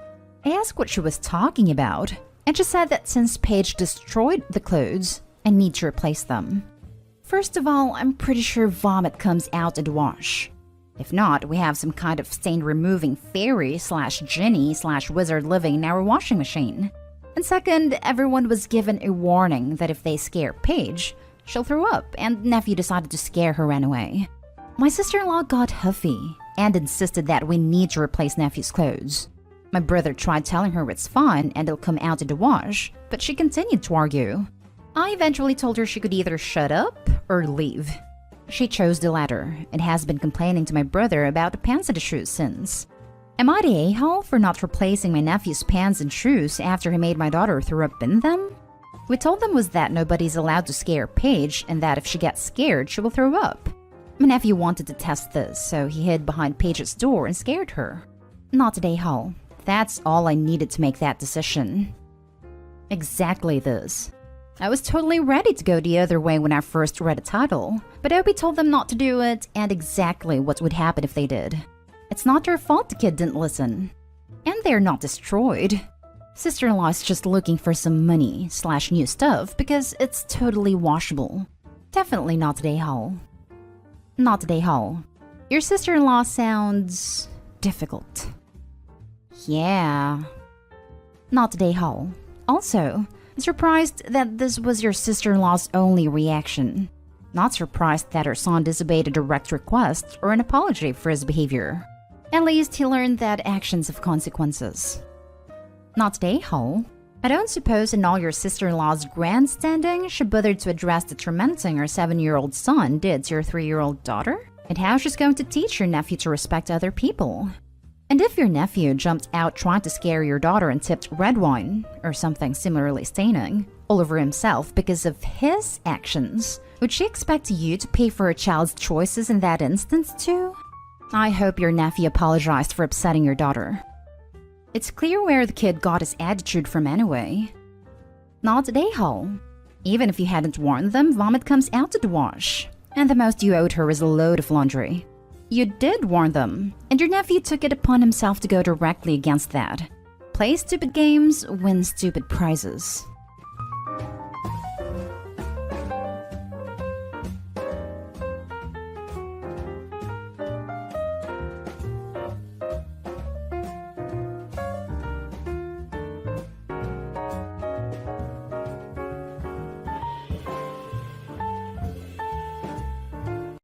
I asked what she was talking about, and she said that since Paige destroyed the clothes, I need to replace them. First of all, I'm pretty sure vomit comes out in the wash. If not, we have some kind of stain-removing fairy/genie/wizard living in our washing machine. And second, everyone was given a warning that if they scare Paige, she'll throw up, and nephew decided to scare her anyway. My sister-in-law got huffy and insisted that we need to replace nephew's clothes. My brother tried telling her it's fine and it'll come out in the wash, but she continued to argue. I eventually told her she could either shut up or leave. She chose the latter and has been complaining to my brother about the pants and the shoes since. Am I the a-hole for not replacing my nephew's pants and shoes after he made my daughter throw up in them? We told them was that nobody's allowed to scare Paige and that if she gets scared, she will throw up. My nephew wanted to test this, so he hid behind Paige's door and scared her. Not the a-hole. That's all I needed to make that decision. Exactly this. I was totally ready to go the other way when I first read the title, but Opie told them not to do it and exactly what would happen if they did. It's not their fault the kid didn't listen. And they're not destroyed. Sister-in-law is just looking for some money/new stuff because it's totally washable. Definitely not the a-hole. Not the a-hole. Your sister-in-law sounds difficult. Yeah. Not the a-hole. Also, surprised that this was your sister-in-law's only reaction. Not surprised that her son disobeyed a direct request or an apology for his behavior. At least he learned that actions have consequences. Not the a-hole. I don't suppose in all your sister-in-law's grandstanding she bothered to address the tormenting her 7-year-old son did to your 3-year-old daughter? And how she's going to teach your nephew to respect other people? And if your nephew jumped out trying to scare your daughter and tipped red wine, or something similarly staining, all over himself because of his actions, would she expect you to pay for her child's choices in that instance too? I hope your nephew apologized for upsetting your daughter. It's clear where the kid got his attitude from anyway. Not the a-hole. Even if you hadn't warned them, vomit comes out of the wash. And the most you owed her is a load of laundry. You did warn them, and your nephew took it upon himself to go directly against that. Play stupid games, win stupid prizes.